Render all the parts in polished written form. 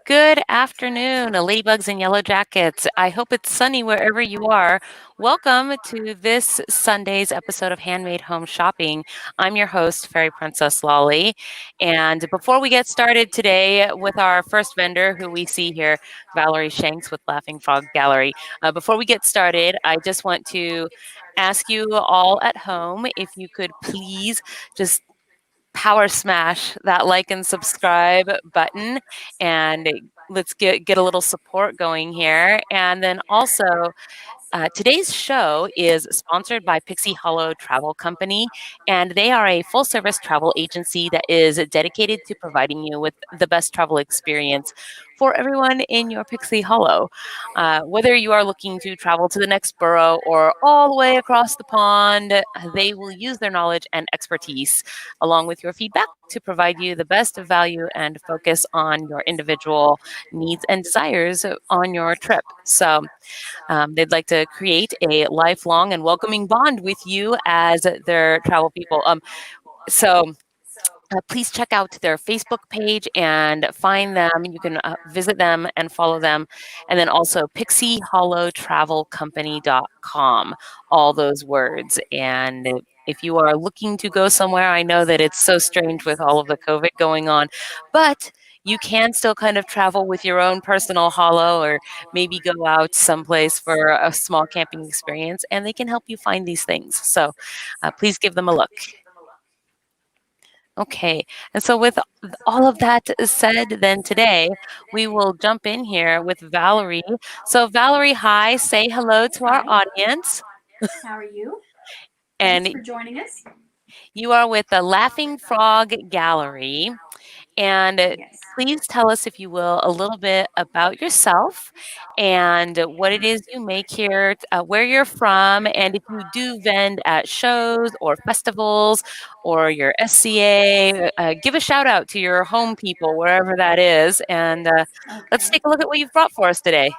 Good afternoon, ladybugs and yellow jackets. I hope it's sunny wherever you are. Welcome to this Sunday's episode of Handmade Home Shopping. I'm your host, Fairy Princess Lolly. And before we get started today with our first vendor who we see here, Valerie Shanks with Laughing Frog Gallery, before we get started, I just want to ask you all at home if you could please just power smash that like and subscribe button, and let's get a little support going here. And then also, today's show is sponsored by Pixie Hollow Travel Company, and they are a full service travel agency that is dedicated to providing you with the best travel experience for everyone in your Pixie Hollow. Whether you are looking to travel to the next borough or all the way across the pond, they will use their knowledge and expertise along with your feedback to provide you the best value and focus on your individual needs and desires on your trip. So, they'd like to create a lifelong and welcoming bond with you as their travel people. So please check out their Facebook page and find them. You can visit them and follow them. And then also pixiehollowtravelcompany.com, all those words. And if you are looking to go somewhere, I know that it's so strange with all of the COVID going on, but you can still kind of travel with your own personal hollow, or maybe go out someplace for a small camping experience, and they can help you find these things. So please give them a look. Okay, and so with all of that said, then today we will jump in here with Valerie. So Valerie, hi, say hello to our Hi, audience. how are you? Thanks And for joining us. you are with the Laughing Frog Gallery. And Yes. please tell us, if you will, a little bit about yourself and what it is you make here, where you're from, and if you do vend at shows or festivals or your SCA, give a shout out to your home people, wherever that is. And let's Okay. take a look at what you've brought for us today.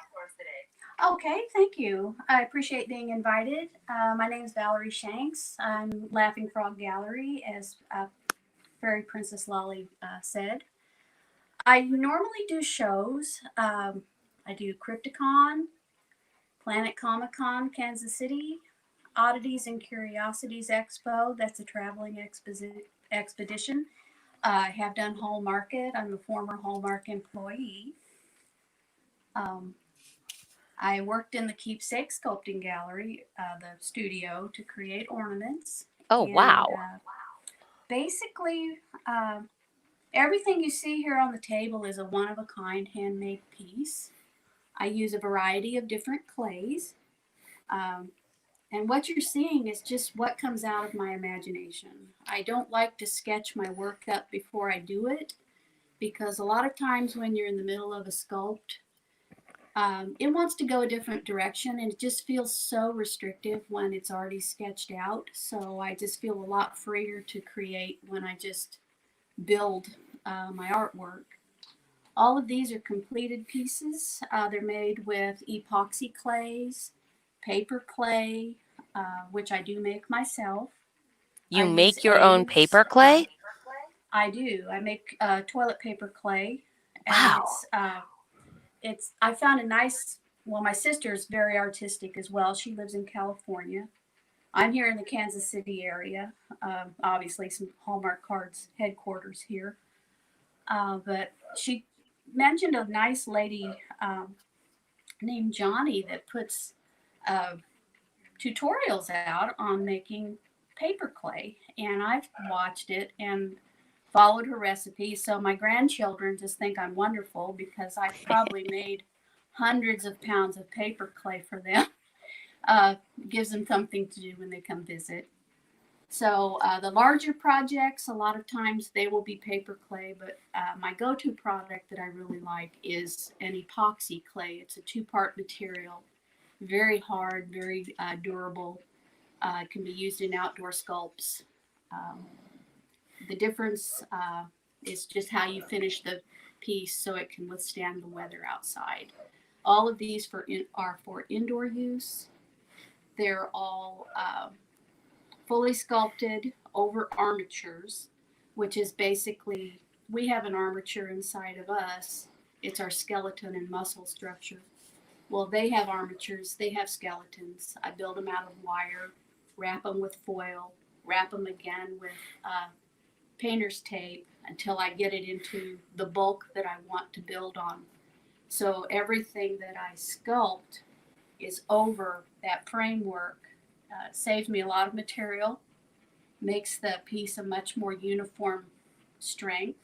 Okay, thank you. I appreciate being invited. My name is Valerie Shanks. I'm Laughing Frog Gallery, as Fairy Princess Lolly said. I normally do shows. I do Crypticon, Planet Comic Con, Kansas City, Oddities and Curiosities Expo. That's a traveling expedition. I have done Hall Market. I'm a former Hallmark employee. Um, I worked in the Keepsake Sculpting Gallery, the studio, to create ornaments. Oh, And wow. basically, uh, everything you see here on the table is a one of a kind handmade piece. I use a variety of different clays. Um, and what you're seeing is just what comes out of my imagination. I don't like to sketch my work up before I do it, because a lot of times when you're in the middle of a sculpt, it wants to go a different direction, and it just feels so restrictive when it's already sketched out. So I just feel a lot freer to create when I just build my artwork. All of these are completed pieces. They're made with epoxy clays, paper clay, which I do make myself. I You use make your own eggs. paper clay? I do. I make toilet paper clay, and Wow. it's. I found a nice. Well, my sister is very artistic as well. She lives in California. I'm here in the Kansas City area. Obviously, some Hallmark Cards headquarters here. But she mentioned a nice lady named Johnny that puts uh, tutorials out on making paper clay, and I've watched it and followed her recipe. So my grandchildren just think I'm wonderful because I've probably made hundreds of pounds of paper clay for them. Uh, Gives them something to do when they come visit. So the larger projects, a lot of times they will be paper clay, but my go-to product that I really like is an epoxy clay. It's a two-part material, very hard, very durable. It can be used in outdoor sculpts. Um, the difference is just how you finish the piece so it can withstand the weather outside. All of these are for indoor use. They're all fully sculpted over armatures, which is basically, we have an armature inside of us, It's our skeleton and muscle structure. Well, they have armatures, they have skeletons. I build them out of wire, wrap them with foil, wrap them again with painter's tape until I get it into the bulk that I want to build on. So everything that I sculpt is over that framework. Saves me a lot of material, makes the piece a much more uniform strength,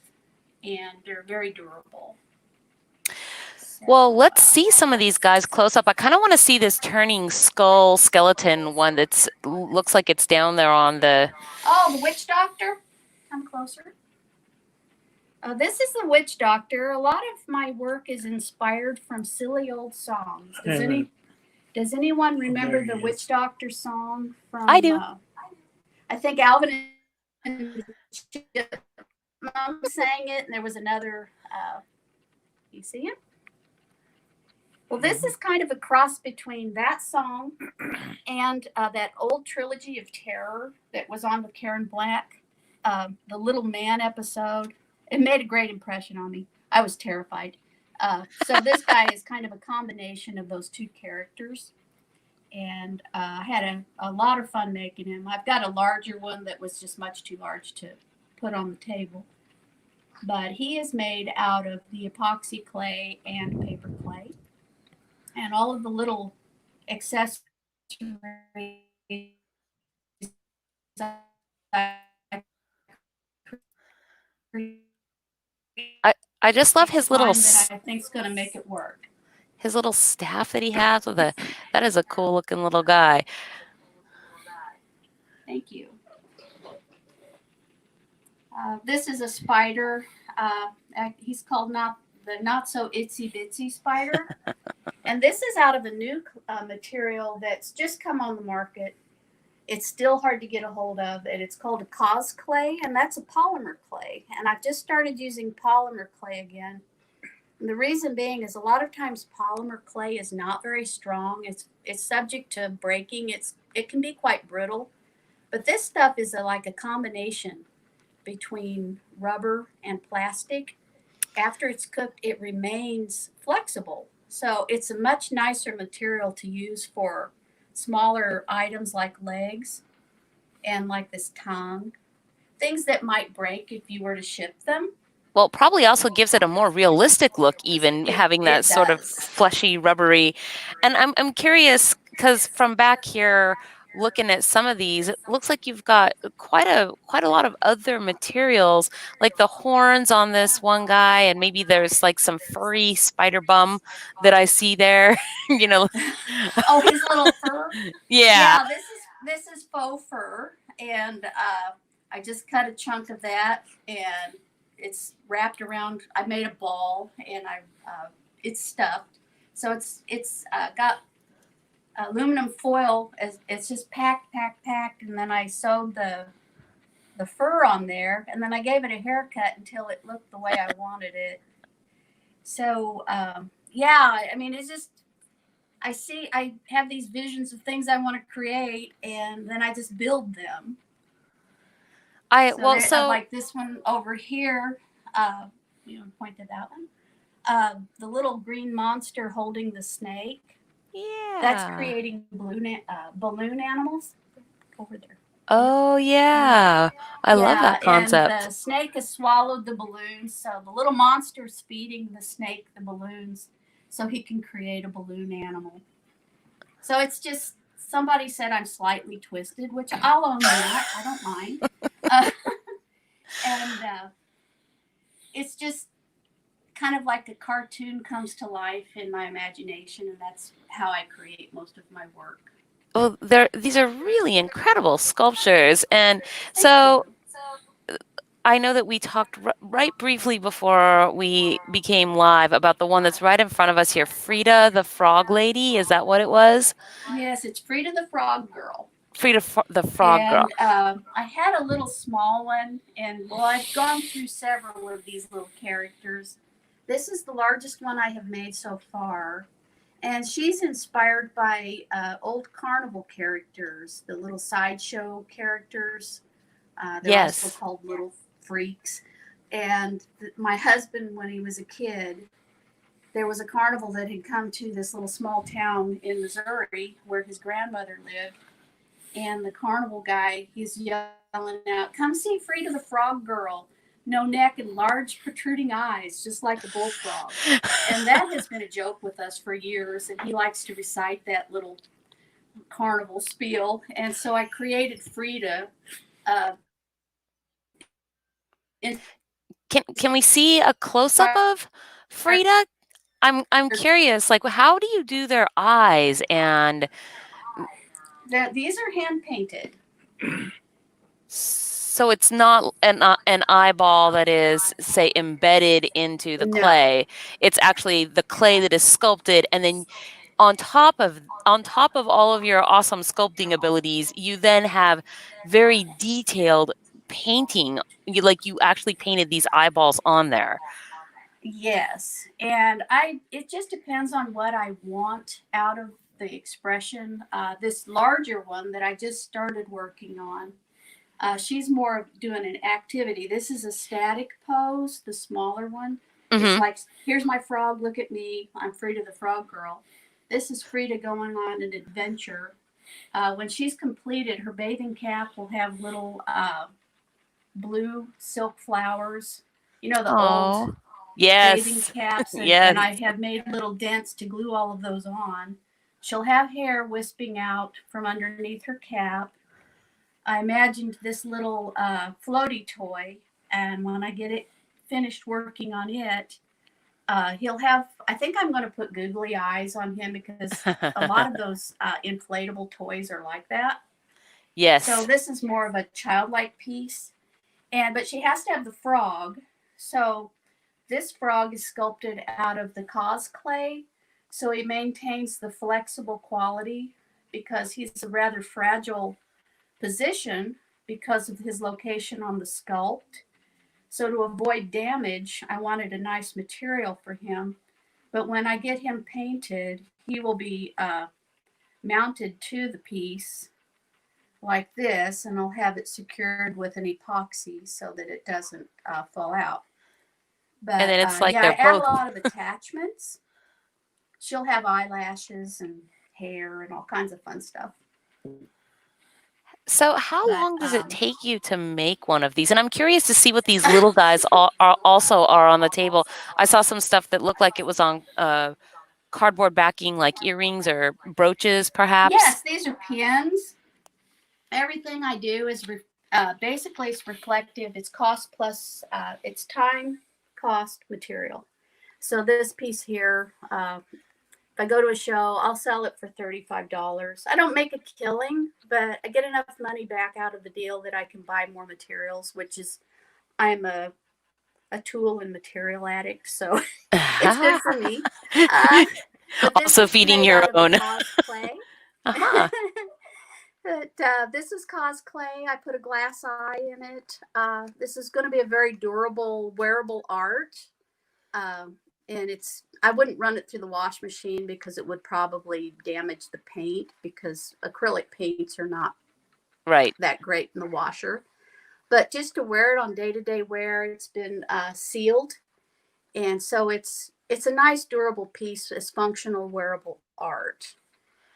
and they're very durable. Well, let's see some of these guys close up. I kind of want to see this turning skull skeleton one that's looks like it's down there on the... Oh, the witch doctor. Come closer. This is the witch doctor. A lot of my work is inspired from silly old songs. Does anyone remember the witch doctor song from? I do. I think Alvin and Mom sang it, and there was another. You see him? Well, this is kind of a cross between that song and that old trilogy of terror that was on with Karen Black, the Little Man episode. It made a great impression on me. I was terrified. So this guy is kind of a combination of those two characters. And I had a lot of fun making him. I've got a larger one that was just much too large to put on the table. But he is made out of the epoxy clay and paper clay. And all of the little accessories I just love his little... that I think is going to make it work. His little staff that he has with that is a cool looking little guy. Thank you. This is a spider. He's called the not so itsy bitsy spider. And this is out of a new material that's just come on the market. It's still hard to get a hold of, and it's called a cause clay, and that's a polymer clay. And I've just started using polymer clay again. And the reason being is a lot of times polymer clay is not very strong. It's subject to breaking. It can be quite brittle. But this stuff is like a combination between rubber and plastic. After it's cooked, it remains flexible. So it's a much nicer material to use for smaller items like legs and like this tongue. Things that might break if you were to ship them. Well, it probably also gives it a more realistic look, even having that sort of fleshy, rubbery. And I'm curious, because from back here, looking at some of these, it looks like you've got quite a lot of other materials, like the horns on this one guy, and maybe there's like some furry spider bum that I see there. You know. Oh, his little fur. Yeah. This is faux fur, and I just cut a chunk of that, and it's wrapped around. I made a ball, and it's stuffed, so it's got aluminum foil. It's just packed, and then I sewed the fur on there, and then I gave it a haircut until it looked the way I wanted it. So yeah, I mean, it's just I have these visions of things I want to create, and then I just build them. So like this one over here, you know, point to that one. The little green monster holding the snake. Yeah. That's creating balloon animals over there. Oh, yeah. I love that concept. And the snake has swallowed the balloons, so the little monster's feeding the snake the balloons so he can create a balloon animal. So it's just, somebody said I'm slightly twisted, which I'll own that. I don't mind. And it's just kind of like a cartoon comes to life in my imagination, and that's how I create most of my work. Well, these are really incredible sculptures. And so I know that we talked right briefly before we became live about the one that's right in front of us here, Frida the Frog Lady. Is that what it was? Yes, it's Frida the Frog Girl. Frida the Frog Girl. I had a little small one, and well, I've gone through several of these little characters. This is the largest one I have made so far. And she's inspired by old carnival characters, the little sideshow characters. They're also called little freaks. And my husband, when he was a kid, there was a carnival that had come to this little small town in Missouri where his grandmother lived. And the carnival guy, he's yelling out, "Come see Frida the Frog Girl. No neck and large protruding eyes, just like a bullfrog." And that has been a joke with us for years. And he likes to recite that little carnival spiel. And so I created Frida. Can we see a close-up of Frida? I'm curious, like, how do you do their eyes? And these are hand painted. so it's not an eyeball that is, say, embedded into the clay. It's actually the clay that is sculpted, and then on top of all of your awesome sculpting abilities, you then have very detailed painting. You actually painted these eyeballs on there. Yes, and it just depends on what I want out of the expression. This larger one that I just started working on, she's more of doing an activity. This is a static pose. The smaller one, it's like, here's my frog, look at me, I'm Frida the Frog Girl. This is Frida going on an adventure. When she's completed, her bathing cap will have little blue silk flowers. You know, the old bathing caps. And I have made little dents to glue all of those on. She'll have hair wisping out from underneath her cap. I imagined this little floaty toy, and when I get it finished working on it, he'll have, I think I'm going to put googly eyes on him because a lot of those inflatable toys are like that. Yes. So this is more of a childlike piece. But she has to have the frog. So this frog is sculpted out of the cause clay. So he maintains the flexible quality because he's a rather fragile position because of his location on the sculpt. So to avoid damage, I wanted a nice material for him. But when I get him painted, he will be mounted to the piece like this, and I'll have it secured with an epoxy so that it doesn't fall out. But and then it's like I add a lot of attachments. She'll have eyelashes and hair and all kinds of fun stuff. So how long does it take you to make one of these? And I'm curious to see what these little guys also are on the table. I saw some stuff that looked like it was on cardboard backing, like earrings or brooches, perhaps. Yes, these are pins. Everything I do is basically it's reflective. It's cost plus it's time, cost, material. So this piece here, if I go to a show, I'll sell it for $35. I don't make a killing, but I get enough money back out of the deal that I can buy more materials, which is, I'm a tool and material addict, so it's good for me. Also feeding your own. Clay. But this is cause clay. I put a glass eye in it. This is going to be a very durable, wearable art. And I wouldn't run it through the wash machine because it would probably damage the paint because acrylic paints are not that great in the washer. But just to wear it on day-to-day wear, it's been sealed. And so it's a nice durable piece. It's functional wearable art.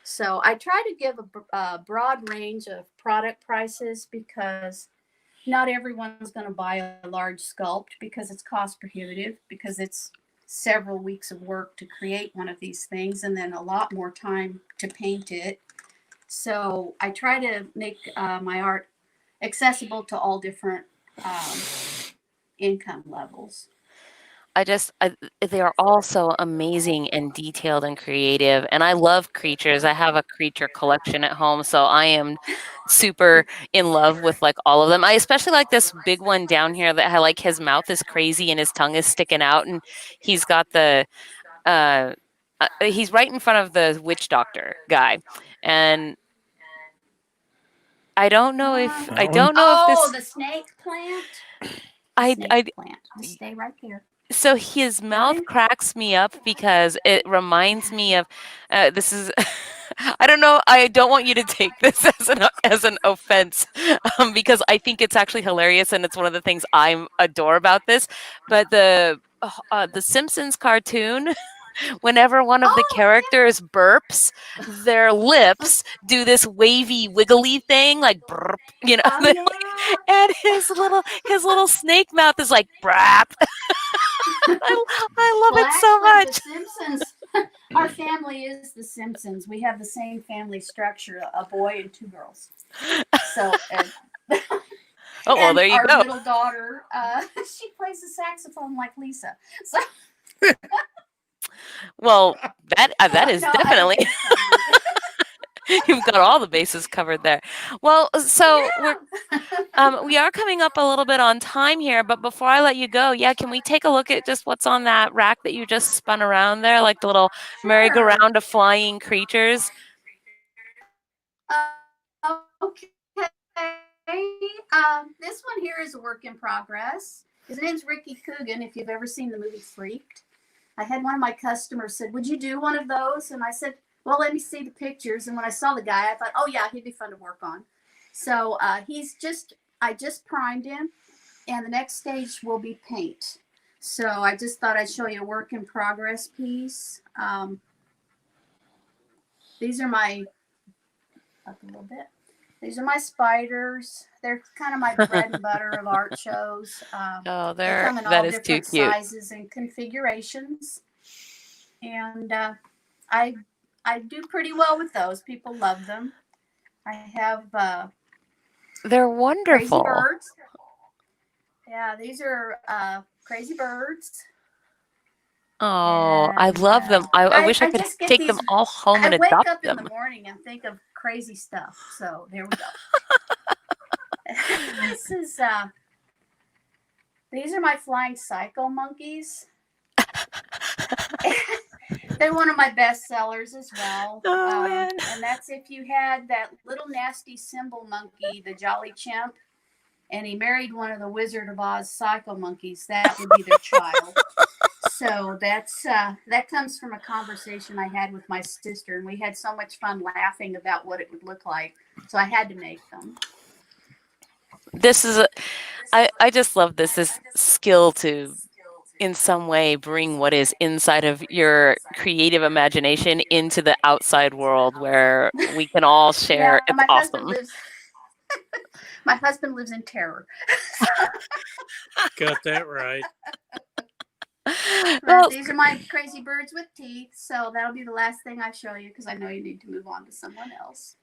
So I try to give a broad range of product prices because not everyone's going to buy a large sculpt because it's cost prohibitive, because it's several weeks of work to create one of these things and then a lot more time to paint it. So I try to make my art accessible to all different income levels. They are all so amazing and detailed and creative. And I love creatures. I have a creature collection at home. So I am super in love with like all of them. I especially like this big one down here that I like, his mouth is crazy and his tongue is sticking out. And he's got he's right in front of the witch doctor guy. And I don't know if the snake plant. Plant. Just stay right there. So his mouth cracks me up because it reminds me of this is I don't know, I don't want you to take this as an offense because I think it's actually hilarious and it's one of the things I adore about this. But the Simpsons cartoon Whenever one of the Oh, characters burps, their lips do this wavy, wiggly thing, like burp, oh and his little snake mouth is like brap. I, I love well, it so actually, The much. Simpsons, our family is The Simpsons. We have the same family structure, a boy and 2 girls. So, Oh, well, and there you our go. middle daughter, she plays the saxophone like Lisa. So, Well, that is no, I was definitely just funny. you've got all the bases covered there. Well, so we are coming up a little bit on time here, but before I let you go, yeah, can we take a look at just what's on that rack that you just spun around there, like the little Sure. merry-go-round of flying creatures? Okay. This one here is a work in progress. His name's Ricky Coogan. If you've ever seen the movie Freaked, I had one of my customers said, "Would you do one of those?" And I said, "Well, let me see the pictures." And when I saw the guy, I thought, "Oh yeah, he'd be fun to work on." So I just primed him, and the next stage will be paint. So I just thought I'd show you a work in progress piece. These are my up a little bit. These are my spiders. They're kind of my bread and butter of art shows. Oh, They come in that all is too different cute. sizes and configurations, and I I do pretty well with those. People love them. I have They're crazy wonderful. birds. Yeah, these are crazy birds. Oh, I And love them. I wish I I could just get take them these. all home I and wake adopt up in the them. morning and think of crazy stuff. So there we go. This is these are my flying psycho monkeys. They're one of my best sellers as well. Oh, man. And that's if you had that little nasty symbol monkey, the Jolly Chimp, and he married one of the Wizard of Oz psycho monkeys, that would be their child. So that comes from a conversation I had with my sister, and we had so much fun laughing about what it would look like. So I had to make them. This is I just love this skill to in some way bring what is inside of your creative imagination into the outside world where we can all share. Yeah, It's awesome. My husband lives in terror. Got that right. Well, These are my crazy birds with teeth, so that'll be the last thing I show you because I know you need to move on to someone else.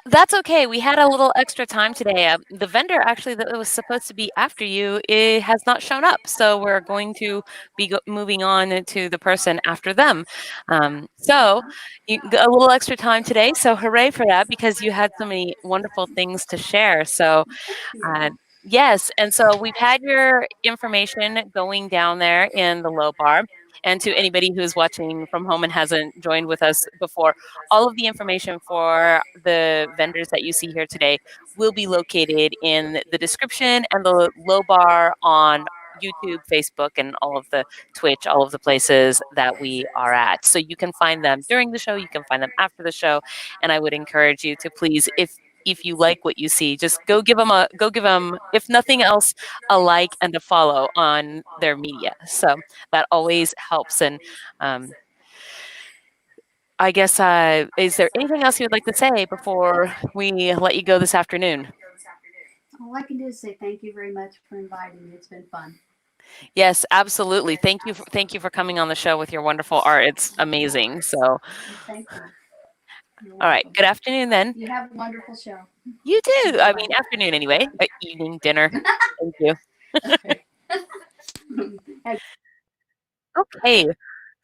that's okay. We had a little extra time today. The vendor actually that was supposed to be after you, it has not shown up, so we're going to be moving on to the person after them. So you got a little extra time today. So hooray for that because you had so many wonderful things to share. So. Uh, Yes, and so we've had your information going down there in the low bar. And to anybody who's watching from home and hasn't joined with us before, all of the information for the vendors that you see here today will be located in the description and the low bar on YouTube, Facebook, and all of the Twitch, all of the places that we are at. So you can find them during the show, you can find them after the show, and I would encourage you to please, if you like what you see, just go give them, if nothing else, a like and a follow on their media. So that always helps. And I guess, is there anything else you would like to say before we let you go this afternoon? All I can do is say thank you very much for inviting me. It's been fun. Yes, absolutely. Thank you for coming on the show with your wonderful art. It's amazing. So, Thank you. all right. Good afternoon then. You have a wonderful show. You too. I mean, afternoon anyway. Evening, dinner. Thank you. Okay.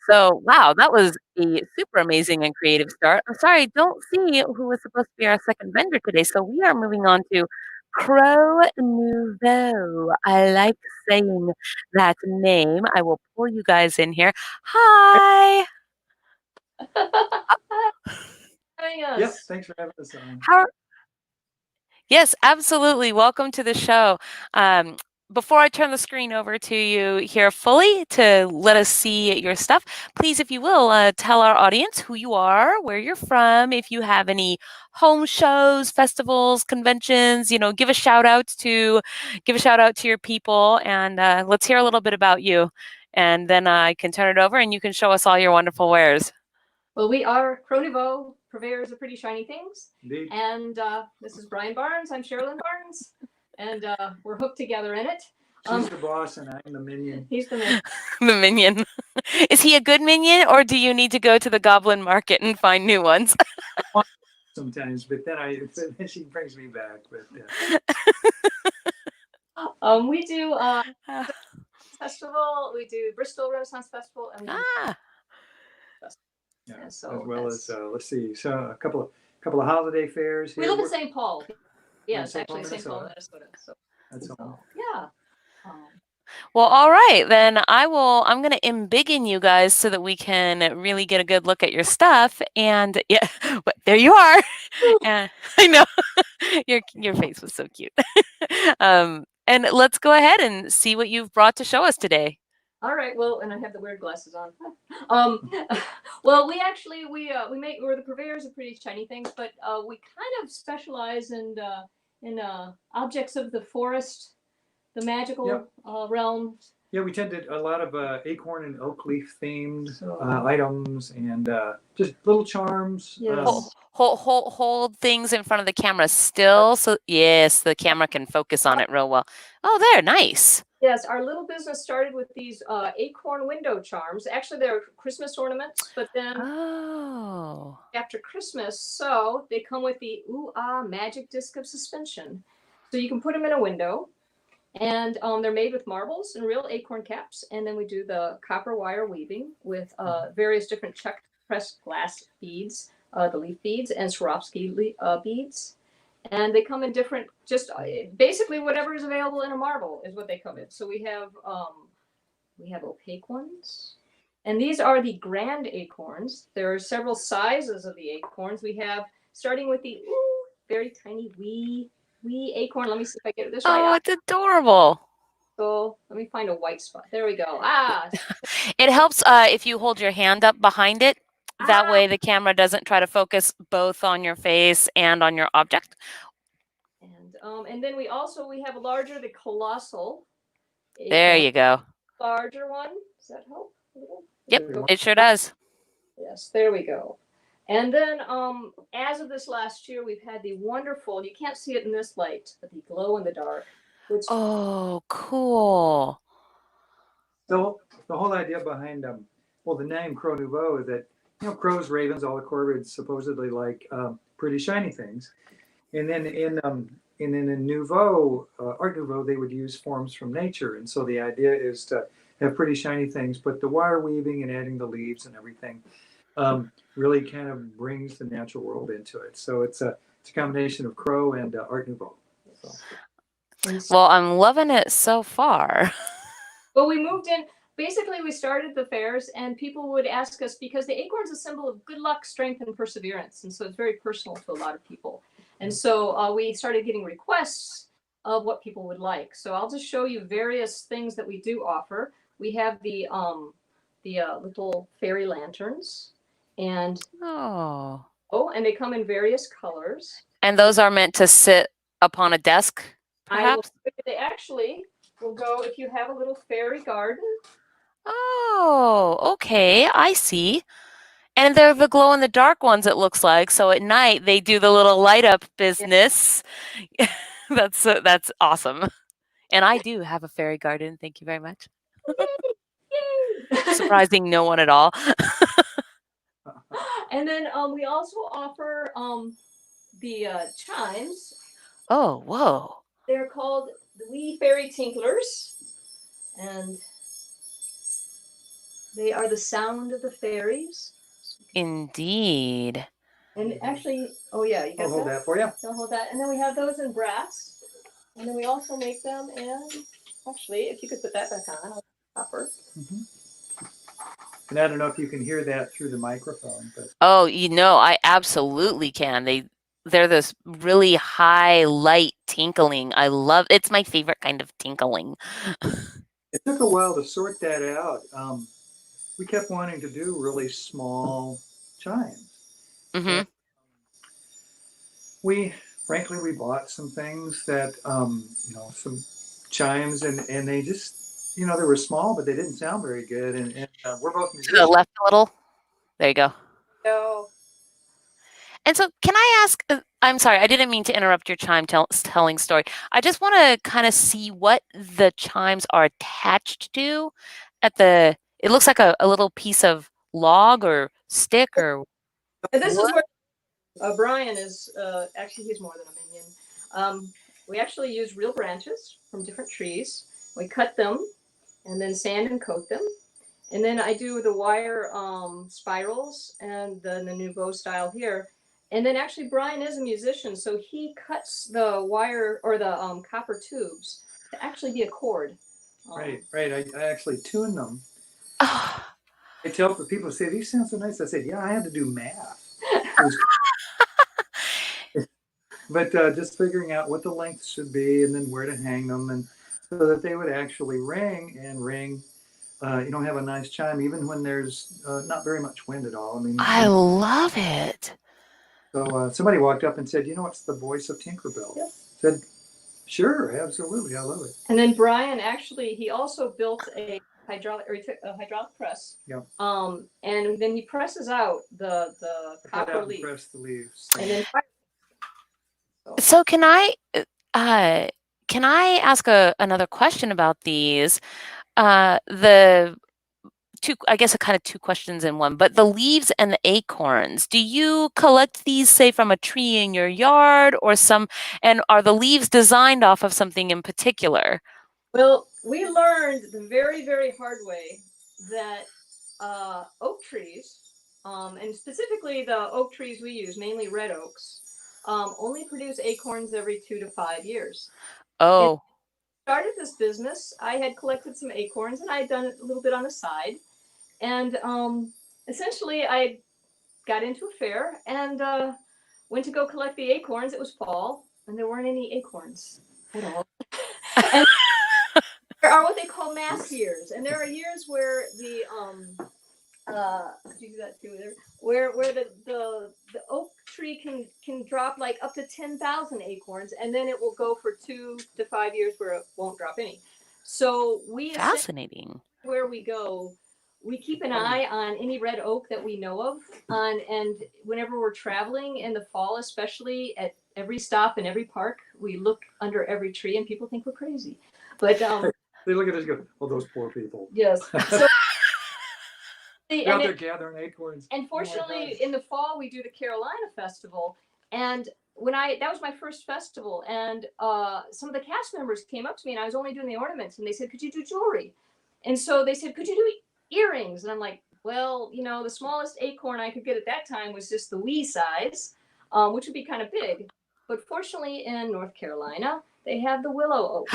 So, wow, that was a super amazing and creative start. I'm sorry, I don't see who was supposed to be our second vendor today. So we are moving on to Crow Nouveau. I like saying that name. I will pull you guys in here. Hi. Yep, thanks for having us on. Yes, absolutely. Welcome to the show. Before I turn the screen over to you here fully to let us see your stuff, please, if you will, tell our audience who you are, where you're from, if you have any home shows, festivals, conventions, give a shout out to your people, and let's hear a little bit about you and then I can turn it over and you can show us all your wonderful wares. Well, we are Crow Nouveau, purveyors of pretty shiny things. Indeed. And this is Brian Barnes. I'm Sherilyn Barnes. And we're hooked together in it. She's the boss and I'm the minion. He's the minion. The minion. Is he a good minion, or do you need to go to the goblin market and find new ones? Sometimes, but then she brings me back. But We do festival. We do Bristol Renaissance Festival, and we do yeah, so as well as let's see, so a couple of holiday fairs here. we live in St. Paul. Yes, St. Paul, actually St. Paul, Minnesota. Minnesota. So, That's all. yeah. Well, all right, then I'm going to embiggen you guys so that we can really get a good look at your stuff. And yeah, but there you are. And I know your face was so cute. And let's go ahead and see what you've brought to show us today. All right. Well, and I have the weird glasses on. Well, we're the purveyors of pretty shiny things, but we kind of specialize in objects of the forest, the magical realm. Yeah, we tend to a lot of acorn and oak leaf themed items and just little charms. Yes. Hold things in front of the camera still, so yes, the camera can focus on it real well. Oh, there, nice. Yes, our little business started with these acorn window charms. Actually, they're Christmas ornaments, but then after Christmas, so they come with the magic disc of suspension. So you can put them in a window, and they're made with marbles and real acorn caps. And then we do the copper wire weaving with various different check pressed glass beads, the leaf beads, and Swarovski beads. And they come in different, just basically whatever is available in a marble is what they come in. So we have opaque ones, and these are the grand acorns. There are several sizes of the acorns. We have starting with the very tiny wee acorn. Let me see if I get this right. Oh, it's adorable. So let me find a white spot. There we go. It helps if you hold your hand up behind it. That way the camera doesn't try to focus both on your face and on your object. And then we have a larger, the colossal. There you go. Larger one. Does that help a little? Yep, it sure does. Yes, there we go. And then as of this last year, we've had the wonderful, you can't see it in this light, but the glow in the dark. Oh, cool. So the whole idea behind the name Crow Nouveau is that crows, ravens, all the corvids supposedly like pretty shiny things, and then in Nouveau, Art Nouveau, they would use forms from nature, and so the idea is to have pretty shiny things, but the wire weaving and adding the leaves and everything really kind of brings the natural world into it. So it's a combination of Crow and Art Nouveau. So. Well, I'm loving it so far. Well, we moved in. Basically, we started the fairs, and people would ask us, because the acorn is a symbol of good luck, strength, and perseverance, and so it's very personal to a lot of people. And so we started getting requests of what people would like. So I'll just show you various things that we do offer. We have the little fairy lanterns, and and they come in various colors. And those are meant to sit upon a desk, perhaps? They actually will go if you have a little fairy garden. Oh, okay, I see. And they're the glow in the dark ones, it looks like. So at night they do the little light up business. Yeah. That's awesome. And I do have a fairy garden. Thank you very much. Yay! Surprising no one at all. And then we also offer the chimes. Oh, whoa. They're called the Wee Fairy Tinklers. And they are the sound of the fairies. Indeed. And actually, you got I'll hold that for you. I'll hold that. And then we have those in brass. And then we also make them in, actually, if you could put that back on, copper. And I don't know if you can hear that through the microphone. But Oh, I absolutely can. They're this really high light tinkling. I love it's my favorite kind of tinkling. It took a while to sort that out. We kept wanting to do really small chimes. Mm-hmm. We bought some things that, some chimes, and they just you know, they were small, but they didn't sound very good. And we're both To the musicians. left a little. There you go. So And so, can I ask? I'm sorry, I didn't mean to interrupt your chime telling story. I just want to kind of see what the chimes are attached to. At the, it looks like a little piece of log or stick or and this is wood. where Brian is. Actually, he's more than a minion. We actually use real branches from different trees. We cut them and then sand and coat them. And then I do the wire spirals and the nouveau style here. And then actually Brian is a musician, so he cuts the wire or the copper tubes to actually be a cord. Right. I actually tune them. Oh. I tell people, say, these sound so nice. I said, yeah, I had to do math. But just figuring out what the length should be and then where to hang them, and so that they would actually ring and ring. You know, have a nice chime even when there's not very much wind at all. I mean, I love it. so somebody walked up and said, you know, it's the voice of Tinkerbell. Yep. Said, sure, absolutely, I love it. And then Brian actually, he also built a hydraulic press. Yep. And then he presses out the copper leaf. Press the leaves. And then So can I ask another question about these? The two, I guess, kind of two questions in one. But the leaves and the acorns, do you collect these, say, from a tree in your yard, or some? And are the leaves designed off of something in particular? Well, we learned the very, very hard way that oak trees, and specifically the oak trees we use, mainly red oaks, only produce acorns every 2 to 5 years. Oh. Started this business, I had collected some acorns and I had done it a little bit on the side. And essentially I got into a fair and went to go collect the acorns. It was fall and there weren't any acorns at all. And there are what they call mass years. And there are years where the you do that too there, where the oak tree can drop like up to 10,000 acorns, and then it will go for 2 to 5 years where it won't drop any. So we Fascinating. Where we go, we keep an eye on any red oak that we know of, and whenever we're traveling in the fall, especially at every stop in every park, we look under every tree, and people think we're crazy. But they look at us and go, "Oh, those poor people." Yes. So, they're out there gathering acorns. And fortunately, in the fall, we do the Carolina Festival. And that was my first festival. And some of the cast members came up to me, and I was only doing the ornaments. And they said, could you do jewelry? And so they said, could you do earrings? And I'm like, well, you know, the smallest acorn I could get at that time was just the wee size, which would be kind of big. But fortunately, in North Carolina, they have the willow oaks.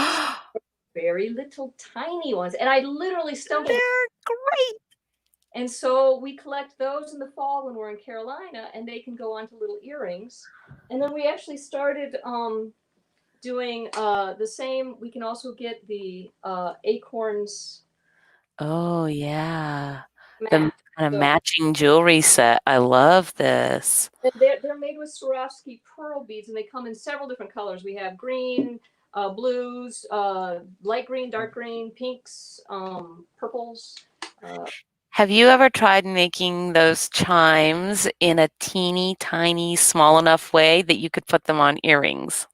Very little tiny ones. And I literally stumbled. They're great. And so we collect those in the fall when we're in Carolina, and they can go on to little earrings. And then we actually started doing the same. We can also get the acorns. Oh, yeah. The Mat. kind of matching jewelry set. I love this. And they're made with Swarovski pearl beads, and they come in several different colors. We have green, blues, light green, dark green, pinks, purples. Have you ever tried making those chimes in a teeny tiny, small enough way that you could put them on earrings?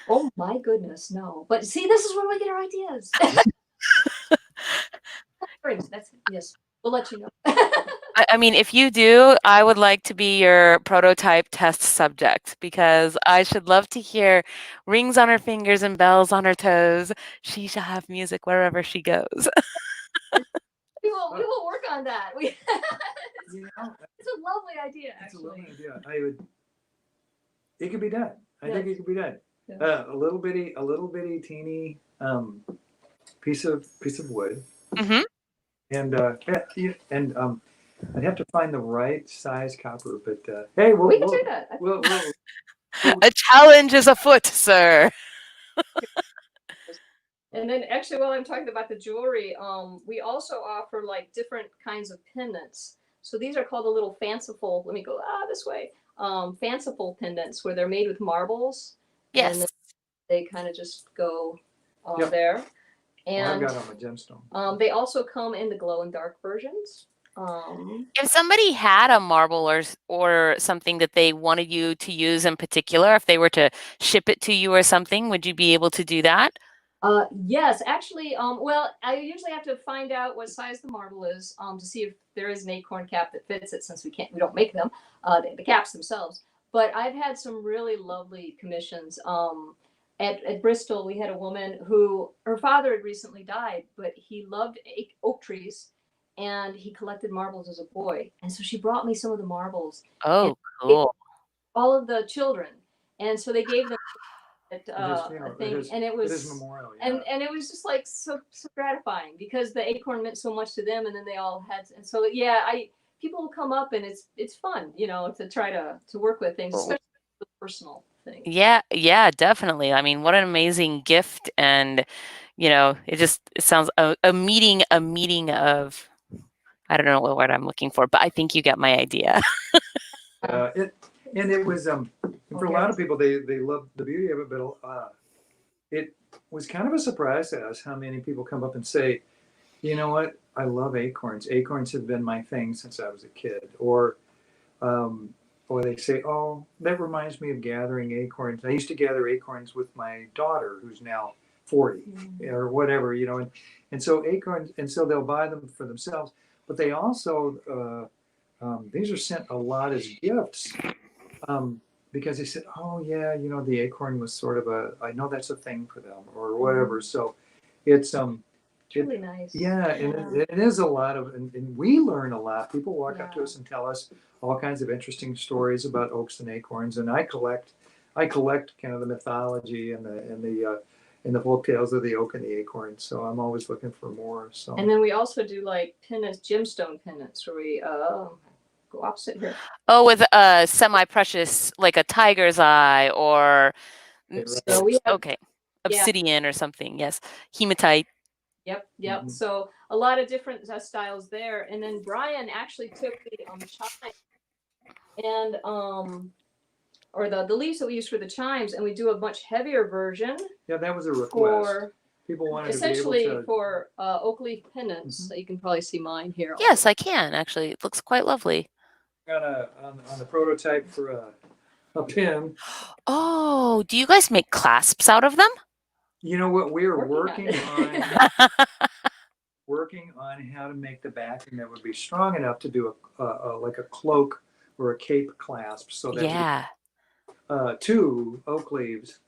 Oh my goodness, no. But see, this is where we get our ideas. Yes, we'll let you know. I mean, if you do, I would like to be your prototype test subject, because I should love to hear rings on her fingers and bells on her toes. She shall have music wherever she goes. We will work on that. You know, It's a lovely idea, it's actually. a lovely idea. It could be done. I think it could be done. Yeah. A little bitty teeny piece of wood. Mm-hmm. And I'd have to find the right size copper, but hey, We can do that. A challenge is afoot, sir. And then actually, while I'm talking about the jewelry, we also offer like different kinds of pendants. So these are called the little fanciful, let me go this way, fanciful pendants, where they're made with marbles. Yes. And they kind of just go there. I've And got on my gemstone. they also come in the glow and dark versions. If somebody had a marble or something that they wanted you to use in particular, if they were to ship it to you or something, would you be able to do that? Yes, actually, well, I usually have to find out what size the marble is to see if there is an acorn cap that fits it, since we don't make them, the caps themselves. But I've had some really lovely commissions. At Bristol, we had a woman who, her father had recently died, but he loved oak trees, and he collected marbles as a boy. And so she brought me some of the marbles, Oh, cool. all of the children, and so they gave them It thing, is, and it it is was memorial. Yeah. and it was just like so gratifying, because the acorn meant so much to them, and then they all had, and so yeah, people will come up, and it's fun, to try to work with things, especially the personal things. Yeah, definitely. I mean, what an amazing gift, and it sounds a meeting of, I don't know what word I'm looking for, but I think you get my idea. It was for a lot of people, they love the beauty of it, but it was kind of a surprise to us how many people come up and say, you know what, I love acorns. Acorns have been my thing since I was a kid. Or they say, oh, that reminds me of gathering acorns. I used to gather acorns with my daughter, who's now 40 or whatever, and so acorns, and so they'll buy them for themselves, but they also these are sent a lot as gifts, because they said, oh yeah, the acorn was sort of I know that's a thing for them or whatever. So it's really nice. Yeah, and it is a lot of, and we learn a lot. People walk up to us and tell us all kinds of interesting stories about oaks and acorns, and I collect kind of the mythology and the folk tales of the oak and the acorn. So I'm always looking for more. So. And then we also do like pendants, gemstone pendants, where we go opposite here. Oh, with a semi-precious, like a tiger's eye, or So we have, obsidian or something. Yes, hematite. Yep. Mm-hmm. So a lot of different styles there. And then Brian actually took the chime and or the leaves that we use for the chimes, and we do a much heavier version. Yeah, that was a request. People wanted essentially to be able to... for oak leaf pendants. Mm-hmm. You can probably see mine here. Yes, I can actually. It looks quite lovely. On the prototype for a pin. Oh, do you guys make clasps out of them? You know what, we are working on how to make the backing that would be strong enough to do like a cloak or a cape clasp. So that two oak leaves,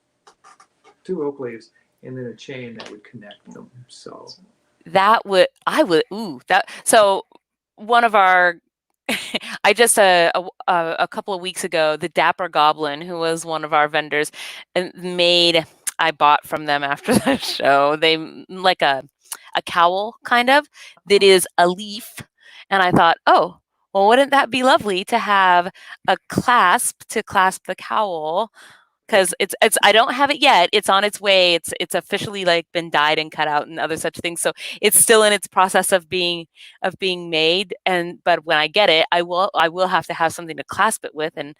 and then a chain that would connect them. So so one of our I just a couple of weeks ago, the Dapper Goblin, who was one of our vendors, I bought from them after the show. They like a cowl kind of that is a leaf, and I thought, oh, well, wouldn't that be lovely to have a clasp to clasp the cowl? Because it's I don't have it yet. It's on its way. It's officially like been dyed and cut out and other such things. So it's still in its process of being made. But when I get it, I will have to have something to clasp it with. And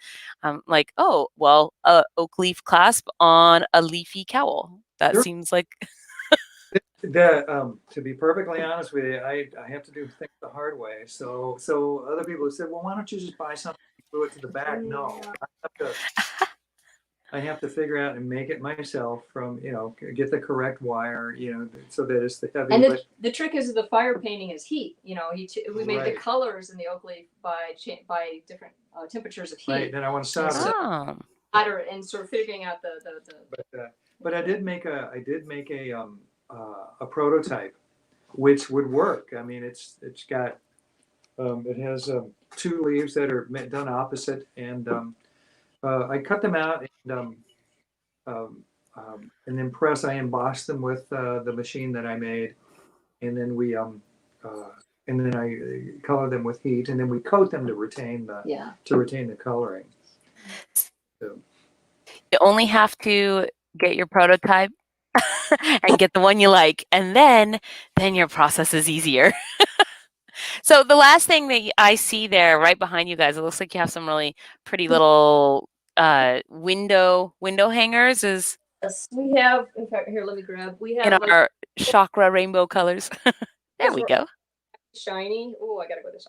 like, oh well, oak leaf clasp on a leafy cowl. That seems like. To be perfectly honest with you, I have to do things the hard way. So other people have said, well, why don't you just buy something and glue it to the back? No, I have to figure out and make it myself from, get the correct wire, so that it's the heavy. And the trick is the fire painting is heat. We made the colors in the oak leaf by different temperatures of heat. Right. Then I want to stop it. And sort of figuring out the. But I did make a prototype, which would work. I mean, it's got it has two leaves that are done opposite, and I cut them out and then I embossed them with the machine that I made, and then and then I color them with heat, and then we coat them to retain the coloring. So. You only have to get your prototype and get the one you like, and then your process is easier. So the last thing that I see there right behind you guys, it looks like you have some really pretty little window hangers. Yes, we have. In fact, here, let me grab. We have In our chakra rainbow colors. There we go. Shiny. Oh, I gotta go this.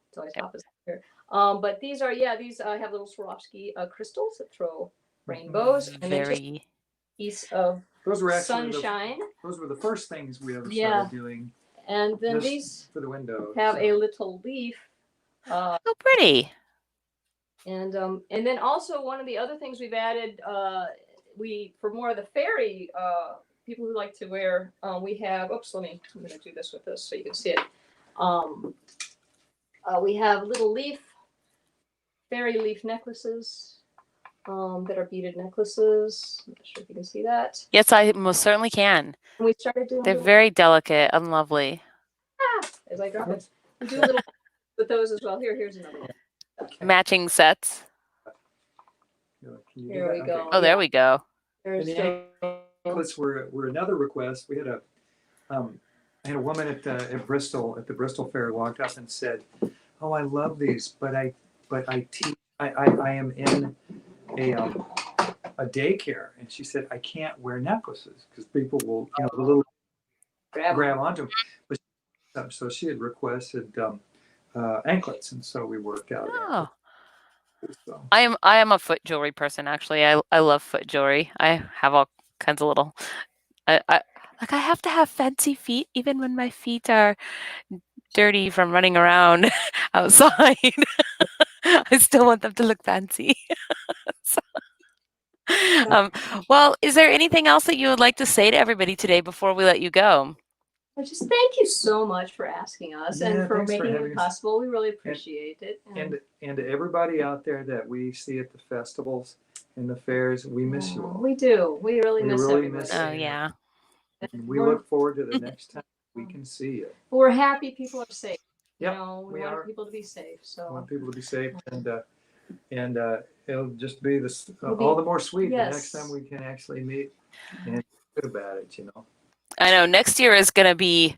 It's always opposite here. But these are these have little Swarovski crystals that throw rainbows, and then just Very. piece of Those were actually sunshine. those were the first things we ever started doing. And then Just these for the window have a little leaf. Oh, pretty. And then also one of the other things we've added, for more of the fairy people who like to wear, we have. Oops, I'm going to do this with this so you can see it. We have little fairy leaf necklaces that are beaded necklaces. I'm not sure if you can see that. Yes, I most certainly can. And we started doing. They're very delicate and lovely. As I drop it, we do a little with those as well. Here's another one. Okay. Matching sets. Here we go. Oh, there we go. There's the necklaces were another request. We had I had a woman at Bristol at the Bristol Fair walked up and said, "Oh, I love these, but I am in a daycare," and she said, "I can't wear necklaces because people will the little grab onto them." So she had requested anklets, and so we worked out. Oh. So. I am a foot jewelry person, actually. I love foot jewelry. I have all kinds of little. I have to have fancy feet, even when my feet are dirty from running around outside. I still want them to look fancy. Well, is there anything else that you would like to say to everybody today before we let you go? Well, just thank you so much for asking us and for making it possible. We really appreciate it. And to everybody out there that we see at the festivals and the fairs, we miss you all. We do. We really miss everybody. Oh, yeah. And we look forward to the next time we can see you. We're happy people are safe. Yep, we want people to be safe. So we want people to be safe, and it'll just be all the more sweet the next time we can actually meet and talk about it. I know next year is going to be,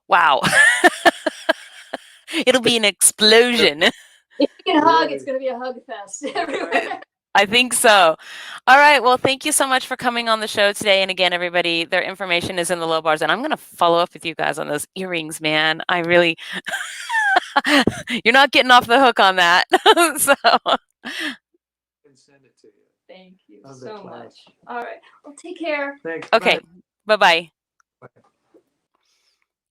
wow. It'll be an explosion. If you can hug, it's going to be a hug fest everywhere. I think so. All right. Well, thank you so much for coming on the show today. And again, everybody, their information is in the low bars. And I'm going to follow up with you guys on those earrings, man. I really, you're not getting off the hook on that. So. Can send it to you. Thank you so much. All right. Well, take care. Thanks. Okay. Bye-bye. Bye.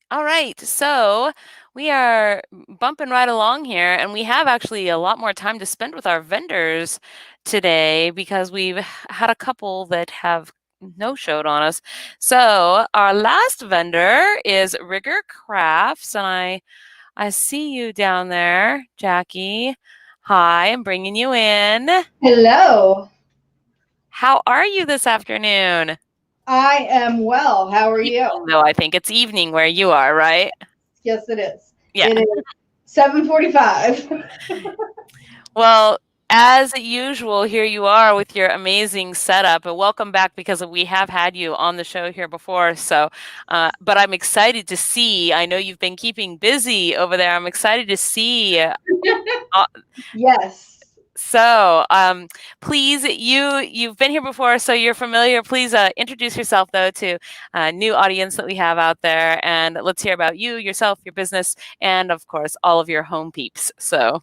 All right, so we are bumping right along here, and we have actually a lot more time to spend with our vendors today because we've had a couple that have no-showed on us. So our last vendor is Rigr Crafts, and I see you down there, Jackie. Hi, I'm bringing you in. Hello. How are you this afternoon? I am well. How are you? No, I think it's evening where you are, right? Yes, it is. Yeah. It is 7:45. Well, as usual, here you are with your amazing setup. And welcome back because we have had you on the show here before. So, but I'm excited to see. I know you've been keeping busy over there. I'm excited to see. Yes. So, please, you've been here before, so you're familiar. Please introduce yourself, though, to a new audience that we have out there, and let's hear about you, yourself, your business, and of course, all of your home peeps. So,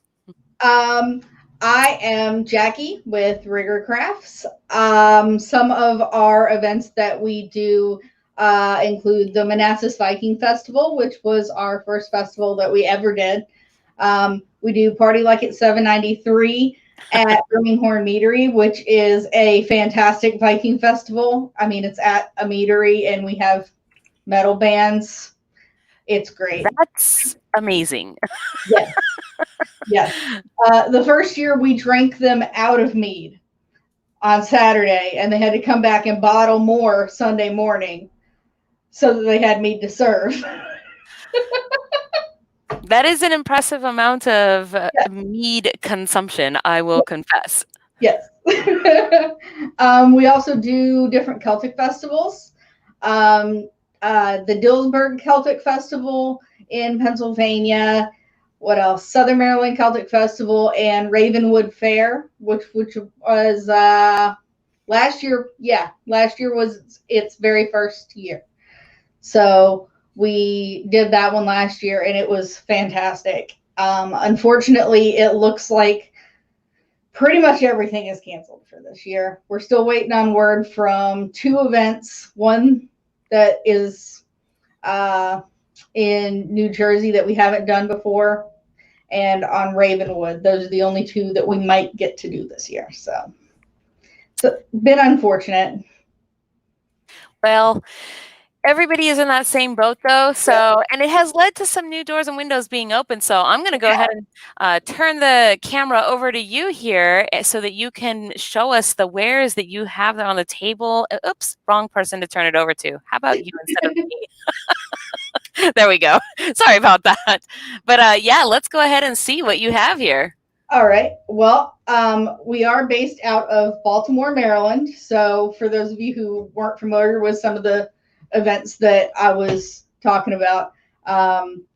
I am Jackie with Rigr Crafts. Some of our events that we do include the Manassas Viking Festival, which was our first festival that we ever did. We do Party Like It's 793 at Birmingham Meadery, which is a fantastic Viking festival. I mean, it's at a meadery and we have metal bands. It's great. That's amazing. Yes. Yes. The first year we drank them out of mead on Saturday, and they had to come back and bottle more Sunday morning so that they had mead to serve. That is an impressive amount of mead consumption, I will confess. Yes. We also do different Celtic festivals. The Dillsburg Celtic Festival in Pennsylvania. What else? Southern Maryland Celtic Festival and Ravenwood Fair, which was last year was its very first year. So we did that one last year, and it was fantastic. Unfortunately, it looks like pretty much everything is canceled for this year. We're still waiting on word from 2 events. One that is in New Jersey that we haven't done before, and on Ravenwood. Those are the only 2 that we might get to do this year. So been unfortunate. Well, everybody is in that same boat though. So, and it has led to some new doors and windows being open. So I'm going to go ahead and turn the camera over to you here so that you can show us the wares that you have there on the table. Oops, wrong person to turn it over to. How about you instead of me? There we go. Sorry about that. But yeah, let's go ahead and see what you have here. All right. Well, we are based out of Baltimore, Maryland. So for those of you who weren't familiar with some of the events that I was talking about,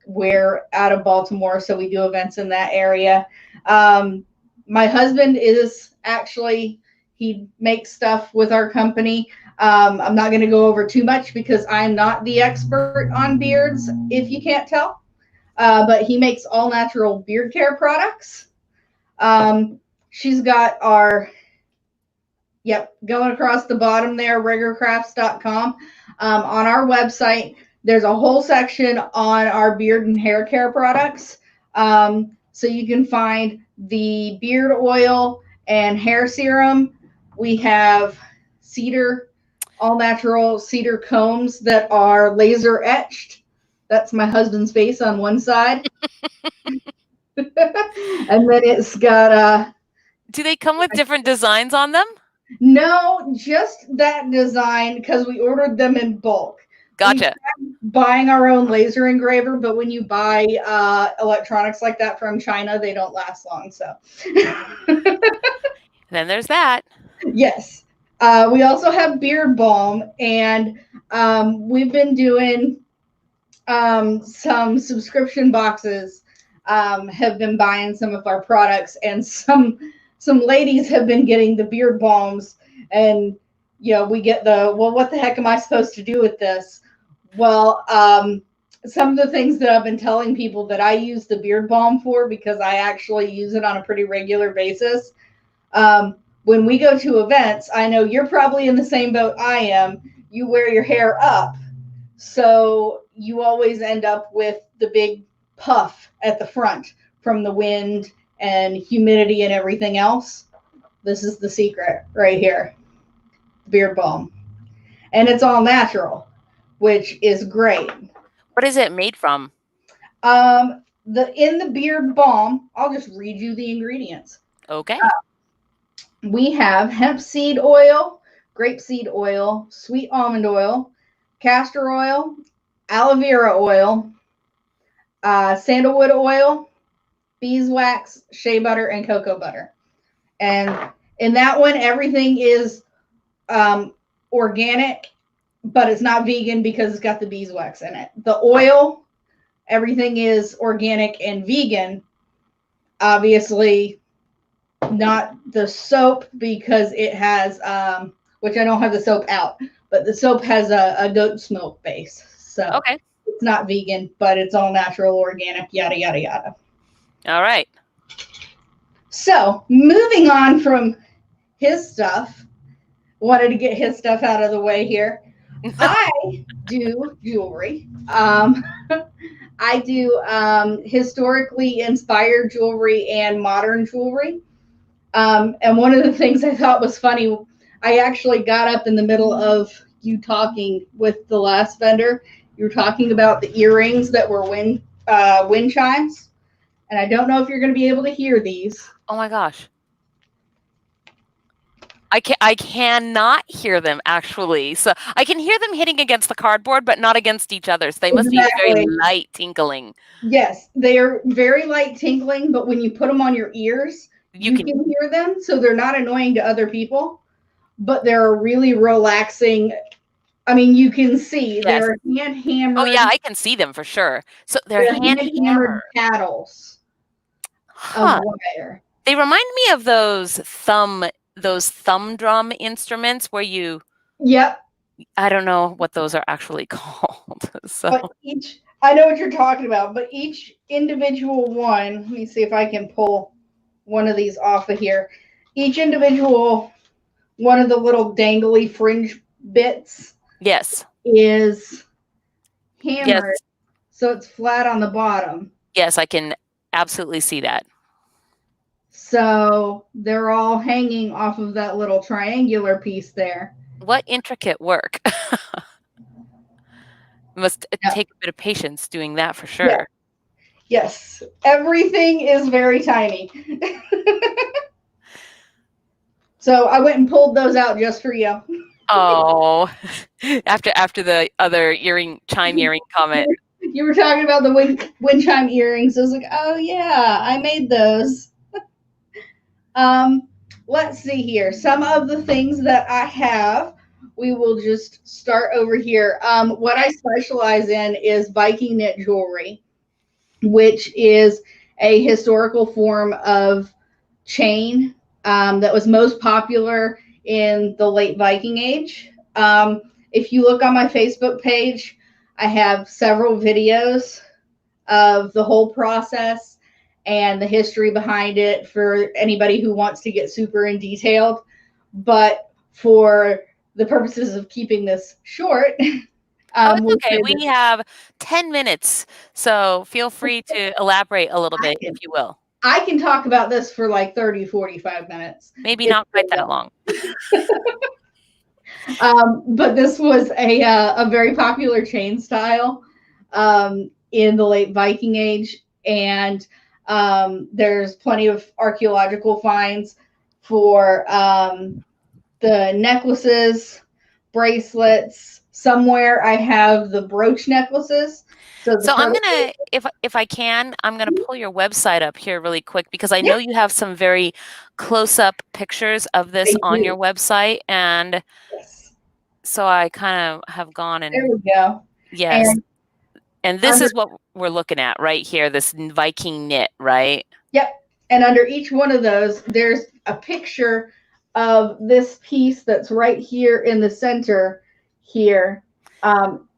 we're out of Baltimore, so we do events in that area. My husband is actually, he makes stuff with our company. I'm not going to go over too much because I'm not the expert on beards, if you can't tell. But he makes all natural beard care products. She's got our, going across the bottom there, rigrcrafts.com. On our website, there's a whole section on our beard and hair care products. So you can find the beard oil and hair serum. We have cedar, all natural cedar combs that are laser etched. That's my husband's face on one side. And then it's got do they come with different designs on them? No, just that design because we ordered them in bulk. Gotcha. Buying our own laser engraver, but when you buy electronics like that from China, they don't last long. So then there's that. Yes. We also have beard balm, and we've been doing some subscription boxes. Have been buying some of our products, and some ladies have been getting the beard balms, and we get what the heck am I supposed to do with this? Well, some of the things that I've been telling people that I use the beard balm for, because I actually use it on a pretty regular basis. When we go to events, I know you're probably in the same boat I am. You wear your hair up, so you always end up with the big puff at the front from the wind and humidity and everything else. This is the secret right here, beard balm, and it's all natural, which is great. What is it made from? In the beard balm, I'll just read you the ingredients. Okay. We have hemp seed oil, grapeseed oil, sweet almond oil, castor oil, aloe vera oil, sandalwood oil, beeswax, shea butter, and cocoa butter. And in that one, everything is organic, but it's not vegan because it's got the beeswax in it. The oil, everything is organic and vegan. Obviously, not the soap because it has, which I don't have the soap out, but the soap has a goat smoke base. So okay. It's not vegan, but it's all natural, organic, yada, yada, yada. All right. So moving on from his stuff, wanted to get his stuff out of the way here. I do jewelry. I do historically inspired jewelry and modern jewelry. And one of the things I thought was funny, I actually got up in the middle of you talking with the last vendor. You were talking about the earrings that were wind chimes. And I don't know if you're going to be able to hear these. Oh my gosh. I cannot hear them actually. So I can hear them hitting against the cardboard, but not against each other. So they must be very light tinkling. Yes, they are very light tinkling, but when you put them on your ears, you can hear them. So they're not annoying to other people, but they're really relaxing. I mean, you can see they're hand hammered. Oh yeah, I can see them for sure. So they're hand hammered paddles of wire. They remind me of those thumb those thumb drum instruments where you, Yep. I don't know what those are actually called. So But I know what you're talking about, but each individual one, let me see if I can pull one of these off of here. Each individual one of the little dangly fringe bits yes. is Yes. hammered, so it's flat on the bottom. Yes, I can absolutely see that. So they're all hanging off of that little triangular piece there. What intricate work. Must Yeah. take a bit of patience doing that for sure. Yeah. Yes, everything is very tiny. So I went and pulled those out just for you. Oh, after the other chime earring comment. You were talking about the wind chime earrings. I was like, oh yeah, I made those. Let's see here. Some of the things that I have, we will just start over here. What I specialize in is Viking knit jewelry, which is a historical form of chain that was most popular in the late Viking Age. If you look on my Facebook page, I have several videos of the whole process and the history behind it for anybody who wants to get super in detailed. But for the purposes of keeping this short, it's okay. We have 10 minutes, so feel free to elaborate a little bit, if you will. I can talk about this for like 30, 45 minutes. Maybe not quite that long. But this was a very popular chain style in the late Viking Age, and there's plenty of archaeological finds for the necklaces, bracelets. Somewhere I have the brooch necklaces. So I'm gonna, if I can, I'm gonna pull your website up here really quick because I know you have some very close-up pictures of this on your website, and so I kind of have gone and there we go. Yes, and this is what we're looking at right here. This Viking knit, right? Yep. And under each one of those, there's a picture of this piece that's right here in the center here.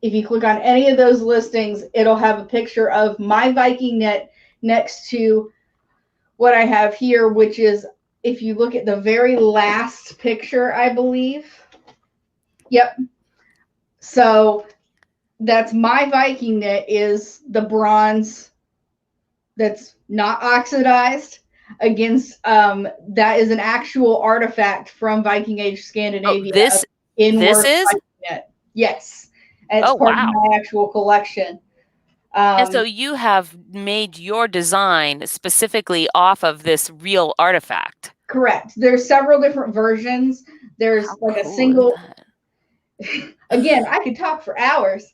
If you click on any of those listings, it'll have a picture of my Viking knit next to what I have here, which is, if you look at the very last picture, I believe. Yep. So that's my Viking knit, is the bronze that's not oxidized against that is an actual artifact from Viking Age Scandinavia. Oh, this is? Yes. And it's part of my actual collection. And so you have made your design specifically off of this real artifact. Correct. There's several different versions. There's a single. Again, I could talk for hours.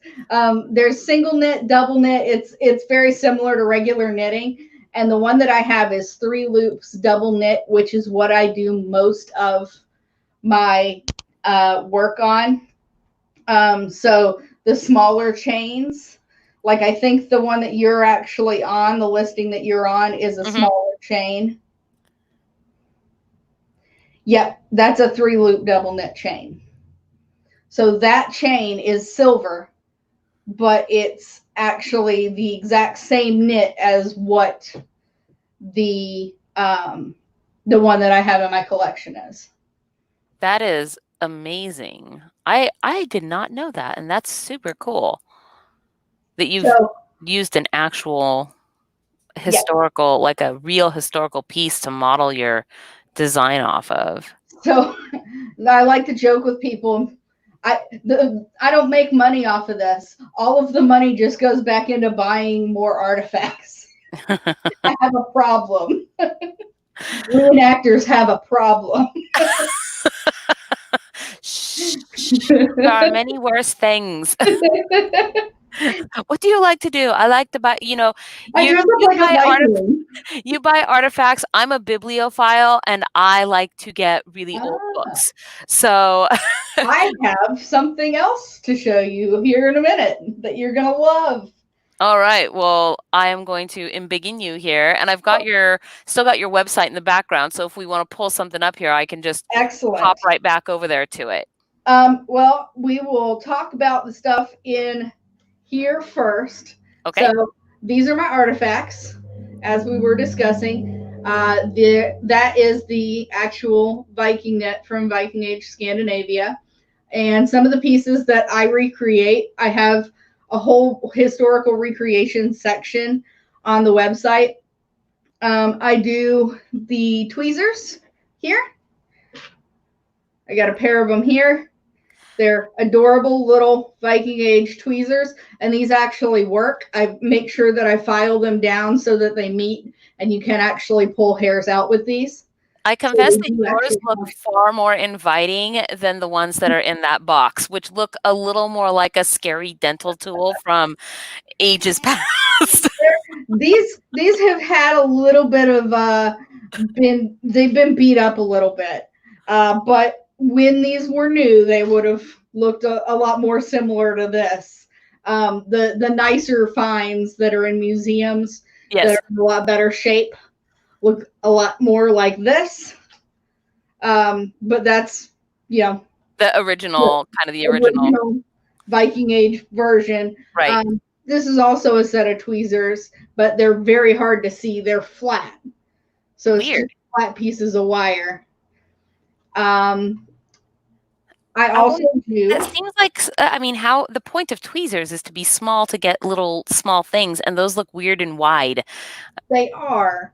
There's single knit, double knit. It's very similar to regular knitting. And the one that I have is 3 loops double knit, which is what I do most of my work on. So the smaller chains, like I think the one that you're actually on, the listing that you're on, is a smaller chain. Yep, that's a 3 loop double knit chain. So that chain is silver, but it's actually the exact same knit as what the one that I have in my collection is. That is amazing. I did not know that, and that's super cool that you've used an actual historical, like a real historical piece to model your design off of. So I like to joke with people. I don't make money off of this. All of the money just goes back into buying more artifacts. I have a problem. Reenactors have a problem. There are many worse things. What do you like to do? I like to buy, you buy artifacts. I'm a bibliophile, and I like to get really old books. So I have something else to show you here in a minute that you're going to love. All right. Well, I am going to embiggen you here, and I've got still got your website in the background. So if we want to pull something up here, I can just Excellent. hop right back over there to it. Well, we will talk about the stuff in here first. Okay. So these are my artifacts, as we were discussing. That is the actual Viking net from Viking Age Scandinavia. And some of the pieces that I recreate, I have a whole historical recreation section on the website. I do the tweezers here. I got a pair of them here. They're adorable little Viking Age tweezers, and these actually work. I make sure that I file them down so that they meet, and you can actually pull hairs out with these. I confess that yours look far more inviting than the ones that are in that box, which look a little more like a scary dental tool from ages past. These have had a little bit of they've been beat up a little bit, but when these were new, they would have looked a lot more similar to this. The nicer finds that are in museums that are in a lot better shape look a lot more like this. But that's, the original, kind of the original Viking Age version. Right. This is also a set of tweezers, but they're very hard to see. They're flat. So it's just flat pieces of wire. I also do. It seems like, how the point of tweezers is to be small to get little small things, and those look weird and wide. They are.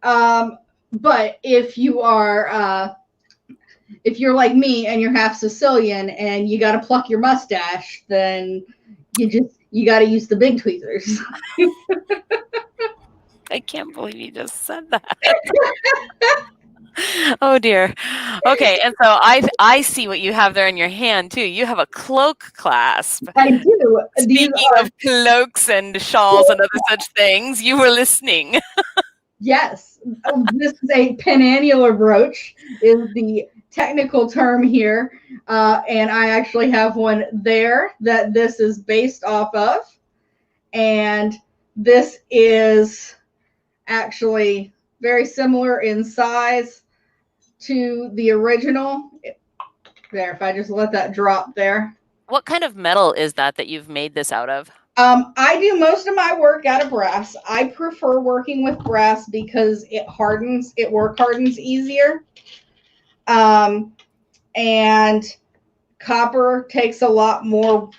But if you are, if you're like me and you're half Sicilian and you got to pluck your mustache, then you got to use the big tweezers. I can't believe you just said that. Oh dear. Okay, and so I see what you have there in your hand too. You have a cloak clasp. I do. Speaking of cloaks and shawls and other such things, you were listening. Yes, this is a penannular brooch, is the technical term here, and I actually have one there that this is based off of, and this is actually very similar in size to the original. There, if I just let that drop there. What kind of metal is that you've made this out of? I do most of my work out of brass. I prefer working with brass because it hardens, work hardens easier. And copper takes a lot more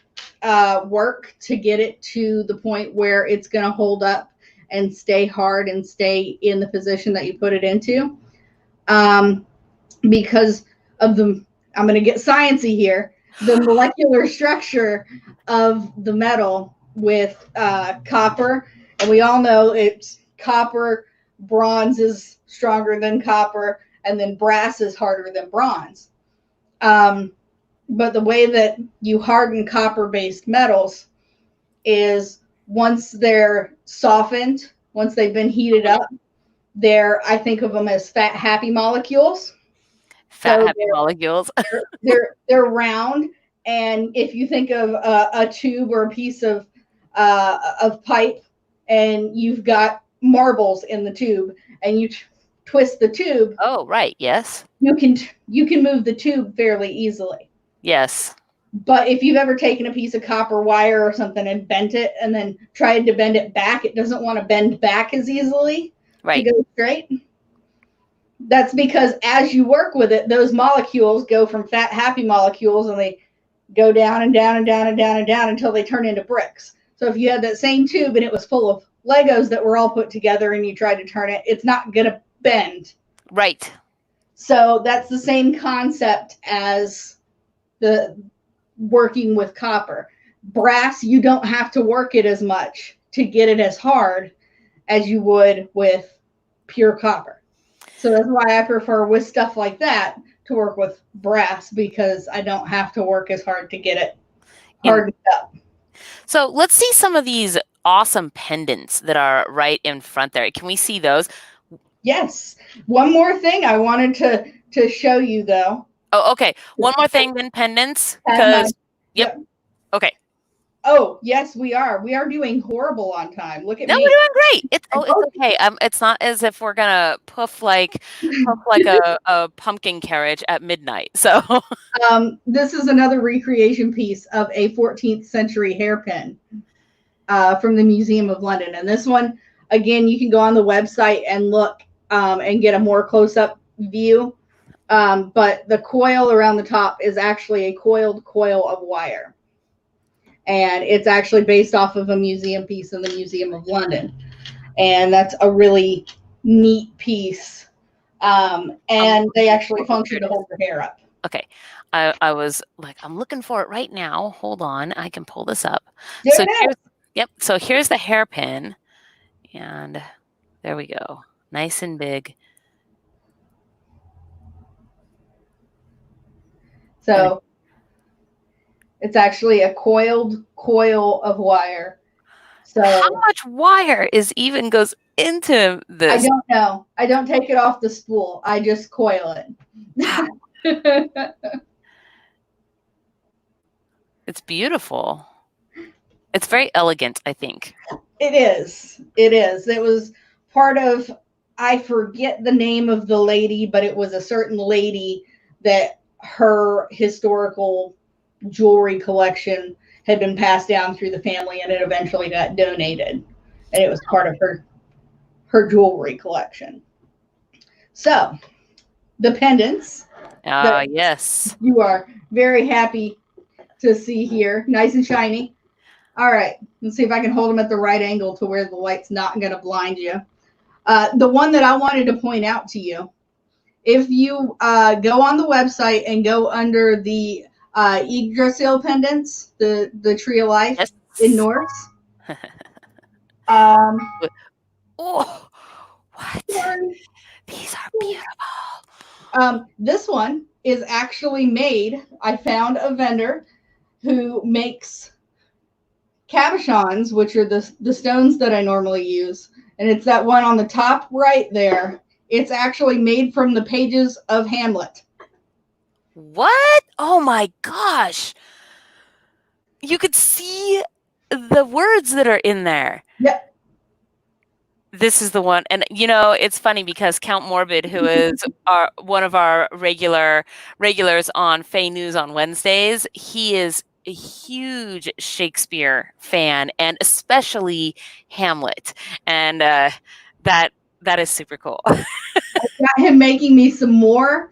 work to get it to the point where it's going to hold up and stay hard and stay in the position that you put it into. Because of I'm going to get sciencey here, the molecular structure of the metal with copper, and we all know it's copper, bronze is stronger than copper, and then brass is harder than bronze. But the way that you harden copper-based metals is once they're softened, once they've been heated up, I think of them as fat, happy molecules. Happy molecules. they're round, and if you think of a tube or a piece of pipe, and you've got marbles in the tube, and you twist the tube. Oh, right. Yes. You can move the tube fairly easily. Yes. But if you've ever taken a piece of copper wire or something and bent it and then tried to bend it back, it doesn't want to bend back as easily. Right. To go straight. That's because as you work with it, those molecules go from fat, happy molecules, and they go down and down and down and down and down until they turn into bricks. So if you had that same tube and it was full of Legos that were all put together and you tried to turn it, it's not going to bend. Right. So that's the same concept as the working with copper. Brass, you don't have to work it as much to get it as hard as you would with pure copper. So that's why I prefer with stuff like that to work with brass, because I don't have to work as hard to get it hardened up. So let's see some of these awesome pendants that are right in front there. Can we see those? Yes. One more thing I wanted to show you, though. Oh, okay. One more thing then pendants. Yep. Okay. Oh, yes, we are. We are doing horrible on time. Look at No, me. we're doing great. It's okay. It's not as if we're gonna puff like a pumpkin carriage at midnight. So This is another recreation piece of a 14th century hairpin from the Museum of London. And this one, again, you can go on the website and look and get a more close-up view. But the coil around the top is actually a coiled coil of wire. And it's actually based off of a museum piece in the Museum of London. And that's a really neat piece. And they actually function to hold your hair up. okay. I was like, I'm looking for it right now. Hold on. I can pull this up. There So it is. yep. So here's the hairpin. And there we go. Nice and big. So it's actually a coiled coil of wire. So how much wire even goes into this? I don't know. I don't take it off the spool. I just coil it. It's beautiful. It's very elegant, I think. It is. It is. It was part of, I forget the name of the lady, but it was a certain lady that her historical jewelry collection had been passed down through the family, and it eventually got donated. And it was part of her jewelry collection. So the pendants. Yes. You are very happy to see here. Nice and shiny. All right. Let's see if I can hold them at the right angle to where the light's not going to blind you. The one that I wanted to point out to you, if you go on the website and go under the Yggdrasil pendants, the Tree of Life in Norse. Oh, what? Sorry. These are beautiful. This one is actually made. I found a vendor who makes cabochons, which are the stones that I normally use. And it's that one on the top right there. It's actually made from the pages of Hamlet. What? Oh my gosh. You could see the words that are in there. Yep. This is the one. And, it's funny because Count Morbid, who is one of our regulars on Fey News on Wednesdays, he is a huge Shakespeare fan, and especially Hamlet. And that is super cool. I got him making me some more.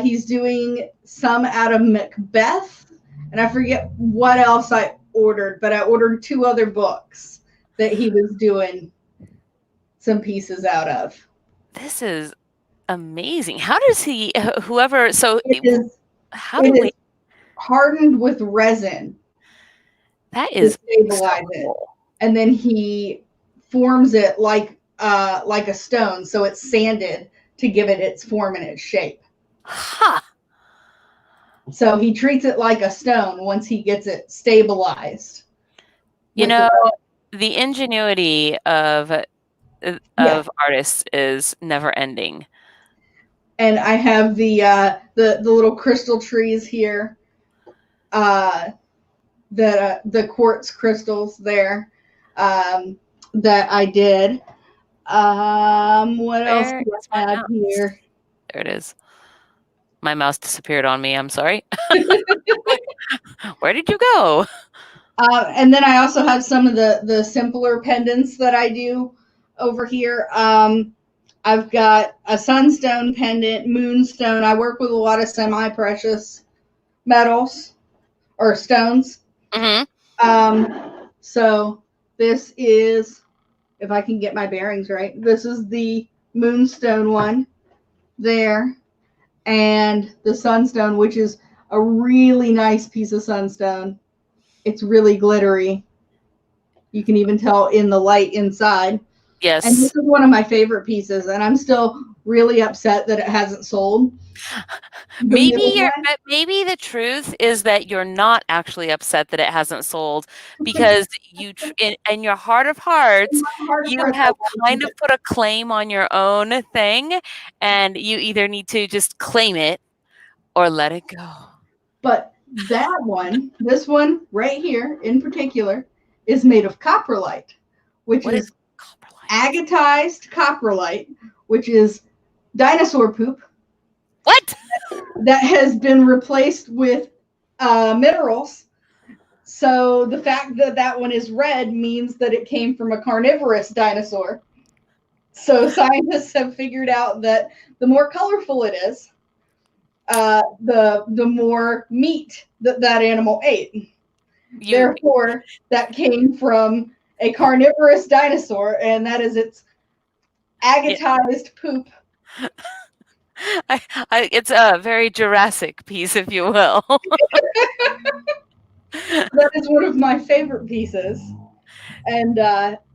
He's doing some out of Macbeth, and I forget what else I ordered, but I ordered 2 other books that he was doing some pieces out of. This is amazing. How does he, whoever, so how do we hardened with resin? That is stabilize it, and then he forms it like a stone, so it's sanded to give it its form and its shape. Huh. So he treats it like a stone once he gets it stabilized. The ingenuity of artists is never ending. And I have the little crystal trees here, the quartz crystals there that I did. What else do I have here? There it is. My mouse disappeared on me. I'm sorry. Where did you go? And then I also have some of the simpler pendants that I do over here. I've got a sunstone pendant, moonstone. I work with a lot of semi-precious metals or stones. Mm-hmm. So this is, if I can get my bearings right, this is the moonstone one there, and the sunstone, which is a really nice piece of sunstone. It's really glittery. You can even tell in the light inside. Yes. And this is one of my favorite pieces, and I'm still really upset that it hasn't sold. Maybe the truth is that you're not actually upset that it hasn't sold, because in your heart of hearts, you have kind of put a claim on your own thing, and you either need to just claim it or let it go. But this one right here in particular, is made of coprolite, which What is is coprolite? agatized coprolite, which is dinosaur poop What? that has been replaced with minerals. So the fact that that one is red means that it came from a carnivorous dinosaur. So scientists have figured out that the more colorful it is, the more meat that animal ate. Therefore, that came from a carnivorous dinosaur, and that is its agatized poop. It's a very Jurassic piece, if you will. That is one of my favorite pieces. And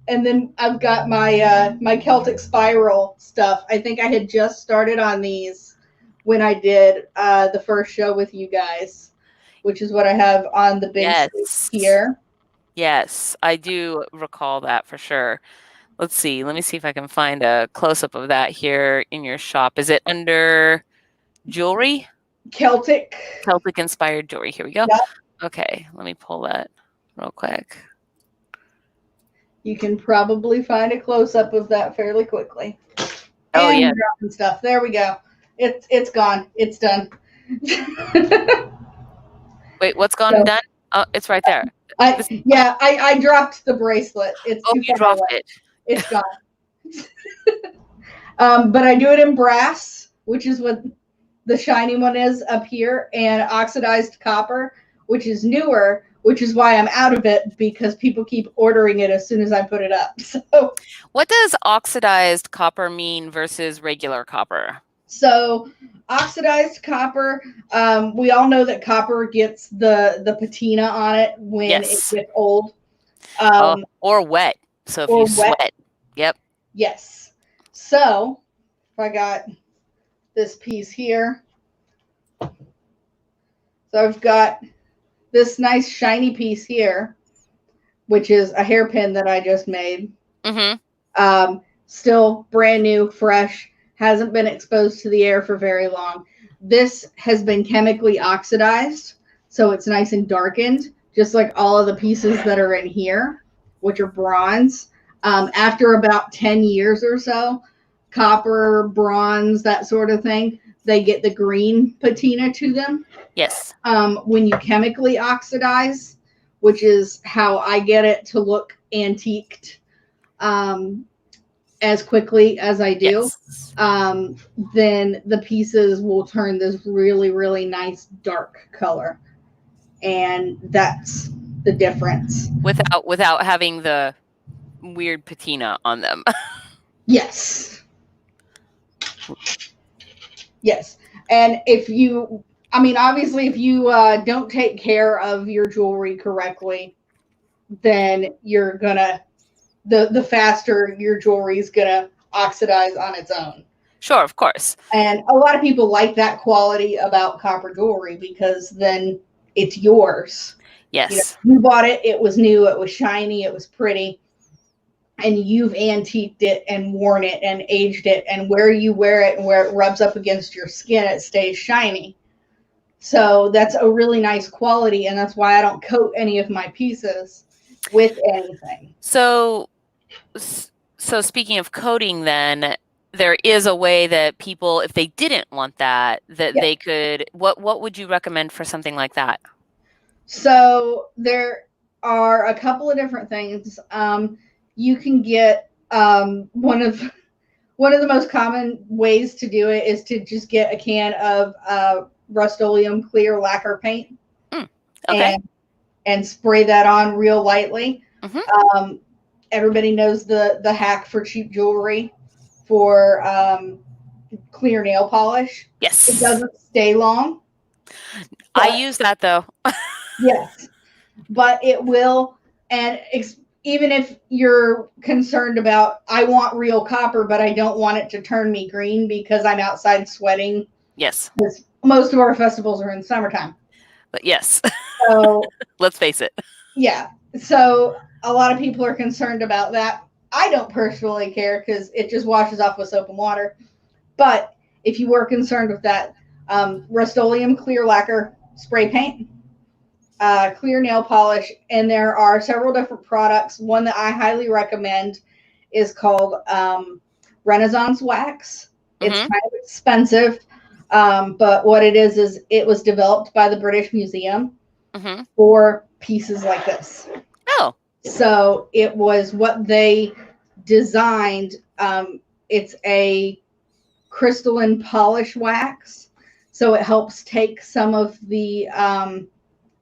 then I've got my my Celtic spiral stuff. I think I had just started on these when I did the first show with you guys, which is what I have on the big screen here. Yes, I do recall that for sure. Let's see. Let me see if I can find a close-up of that here in your shop. Is it under jewelry? Celtic inspired jewelry. Here we go. Yep. Okay, let me pull that real quick. You can probably find a close-up of that fairly quickly. Oh, and yeah. dropping stuff. There we go. It's gone. It's done. Wait, what's gone done? Oh, it's right there. I dropped the bracelet. It's too you far dropped away. it. It's gone. But I do it in brass, which is what the shiny one is up here, and oxidized copper, which is newer, which is why I'm out of it, because people keep ordering it as soon as I put it up. So, what does oxidized copper mean versus regular copper? So oxidized copper, we all know that copper gets the patina on it when it gets old. Or wet. So if you sweat. Yep. Yes. So if I got this piece here. So I've got this nice shiny piece here, which is a hairpin that I just made. Mm-hmm. Still brand new, fresh. Hasn't been exposed to the air for very long. This has been chemically oxidized, so it's nice and darkened, just like all of the pieces that are in here, which are bronze. After about 10 years or so, copper, bronze, that sort of thing, they get the green patina to them. Yes. When you chemically oxidize, which is how I get it to look antiqued, as quickly as I do, then the pieces will turn this really, really nice dark color. And that's the difference. Without having the weird patina on them. Yes. Yes. And obviously if you don't take care of your jewelry correctly, then you're gonna the faster your jewelry is gonna oxidize on its own. Sure, of course. And a lot of people like that quality about copper jewelry because then it's yours. Yes. You bought it, it was new, it was shiny, it was pretty, and you've antiqued it and worn it and aged it, and where you wear it and where it rubs up against your skin, it stays shiny. So that's a really nice quality, and that's why I don't coat any of my pieces with anything. So speaking of coating, then there is a way that people, if they didn't want that, they could. What would you recommend for something like that? So there are a couple of different things. You can get one of the most common ways to do it is to just get a can of Rust-Oleum clear lacquer paint. Okay. And spray that on real lightly. Mm-hmm. Everybody knows the hack for cheap jewelry for clear nail polish. Yes. It doesn't stay long. I use that though. Yes. But it will, and even if you're concerned about, I want real copper, but I don't want it to turn me green because I'm outside sweating. Yes. Because most of our festivals are in summertime. But yes. So let's face it. Yeah. So a lot of people are concerned about that. I don't personally care because it just washes off with soap and water. But if you were concerned with that, Rust-Oleum clear lacquer spray paint, clear nail polish, and there are several different products. One that I highly recommend is called Renaissance Wax. It's Mhm. kind of expensive, but what it is it was developed by the British Museum Mhm. for pieces like this. Oh. So it was what they designed. It's a crystalline polish wax, so it helps take some of the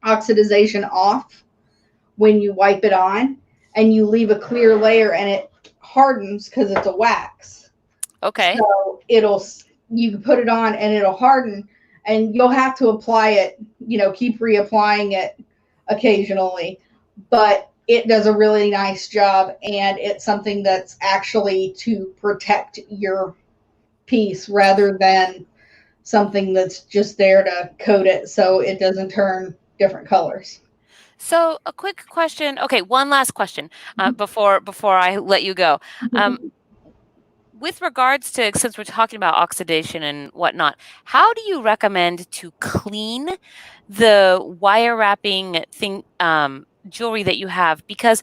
oxidization off when you wipe it on, and you leave a clear layer, and it hardens because it's a wax. Okay. So you can put it on and it'll harden, and you'll have to apply it, keep reapplying it occasionally, but it does a really nice job, and it's something that's actually to protect your piece rather than something that's just there to coat it so it doesn't turn different colors. So a quick question. Okay, one last question before I let you go. With regards to, since we're talking about oxidation and whatnot, how do you recommend to clean the wire wrapping thing, jewelry that you have? Because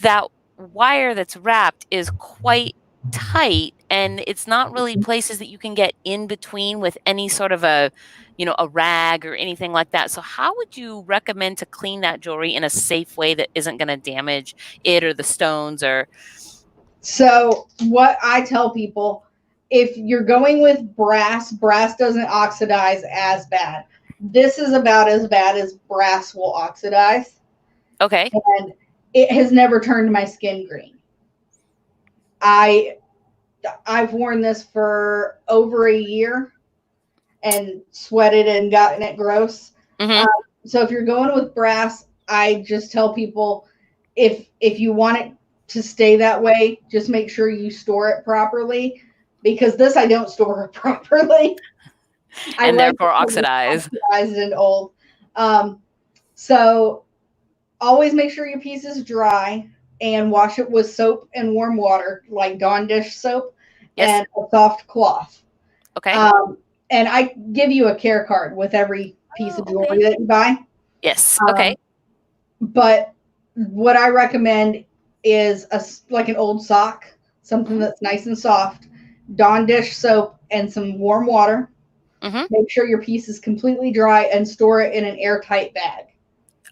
that wire that's wrapped is quite tight, and it's not really places that you can get in between with any sort of a rag or anything like that. So how would you recommend to clean that jewelry in a safe way that isn't going to damage it or the stones or? So what I tell people, if you're going with brass doesn't oxidize as bad. This is about as bad as brass will oxidize. Okay. And it has never turned my skin green. I've worn this for over a year and sweated and gotten it gross. Mm-hmm. So if you're going with brass, I just tell people, if you want it to stay that way, just make sure you store it properly, because this I don't store it properly. And therefore oxidize. Oxidized and old. So always make sure your piece is dry and wash it with soap and warm water, like Dawn dish soap. Yes. And a soft cloth. Okay. And I give you a care card with every piece of jewelry that you buy. Yes. Okay. But what I recommend is like an old sock, something that's nice and soft, Dawn dish soap, and some warm water. Mm-hmm. Make sure your piece is completely dry and store it in an airtight bag.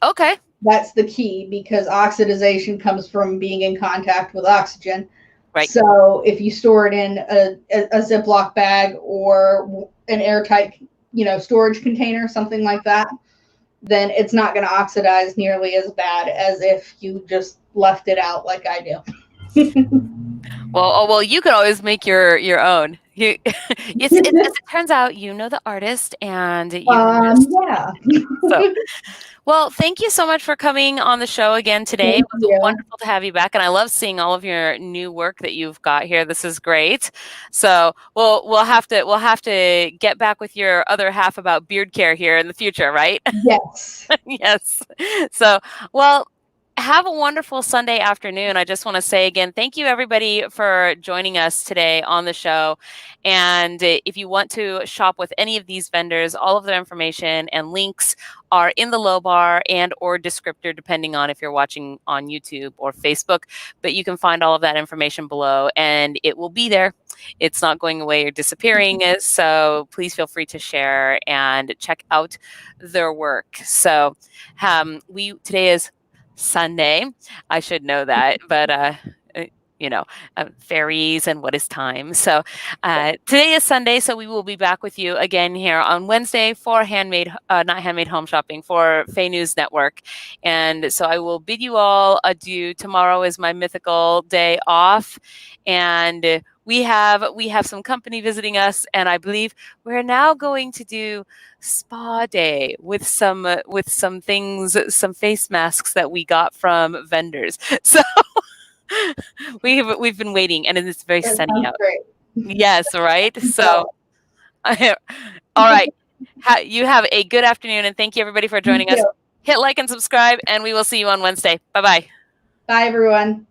Okay. That's the key, because oxidization comes from being in contact with oxygen. Right. So if you store it in a Ziploc bag or an airtight, storage container, something like that, then it's not going to oxidize nearly as bad as if you just left it out like I do. Well, you can always make your own. As it turns out, the artist, and you can just, yeah. So, well, thank you so much for coming on the show again today. It was wonderful to have you back, and I love seeing all of your new work that you've got here. This is great. So we'll have to get back with your other half about beard care here in the future, right? Yes. Yes. So, well, have a wonderful Sunday afternoon. I just want to say again, thank you everybody for joining us today on the show. And if you want to shop with any of these vendors, all of their information and links are in the low bar and or descriptor, depending on if you're watching on YouTube or Facebook. But you can find all of that information below, and it will be there. It's not going away or disappearing. So please feel free to share and check out their work. So today is Sunday. I should know that, but fairies and what is time. So today is Sunday, so we will be back with you again here on Wednesday for not handmade home shopping, for Fae News Network. And so I will bid you all adieu. Tomorrow is my mythical day off, and we have some company visiting us, and I believe we're now going to do spa day with some things, some face masks that we got from vendors. So we've been waiting, and it's very sunny out. Great. Yes, right. So, all right. You have a good afternoon, and thank you everybody for joining us. Hit like and subscribe, and we will see you on Wednesday. Bye-bye. Bye, everyone.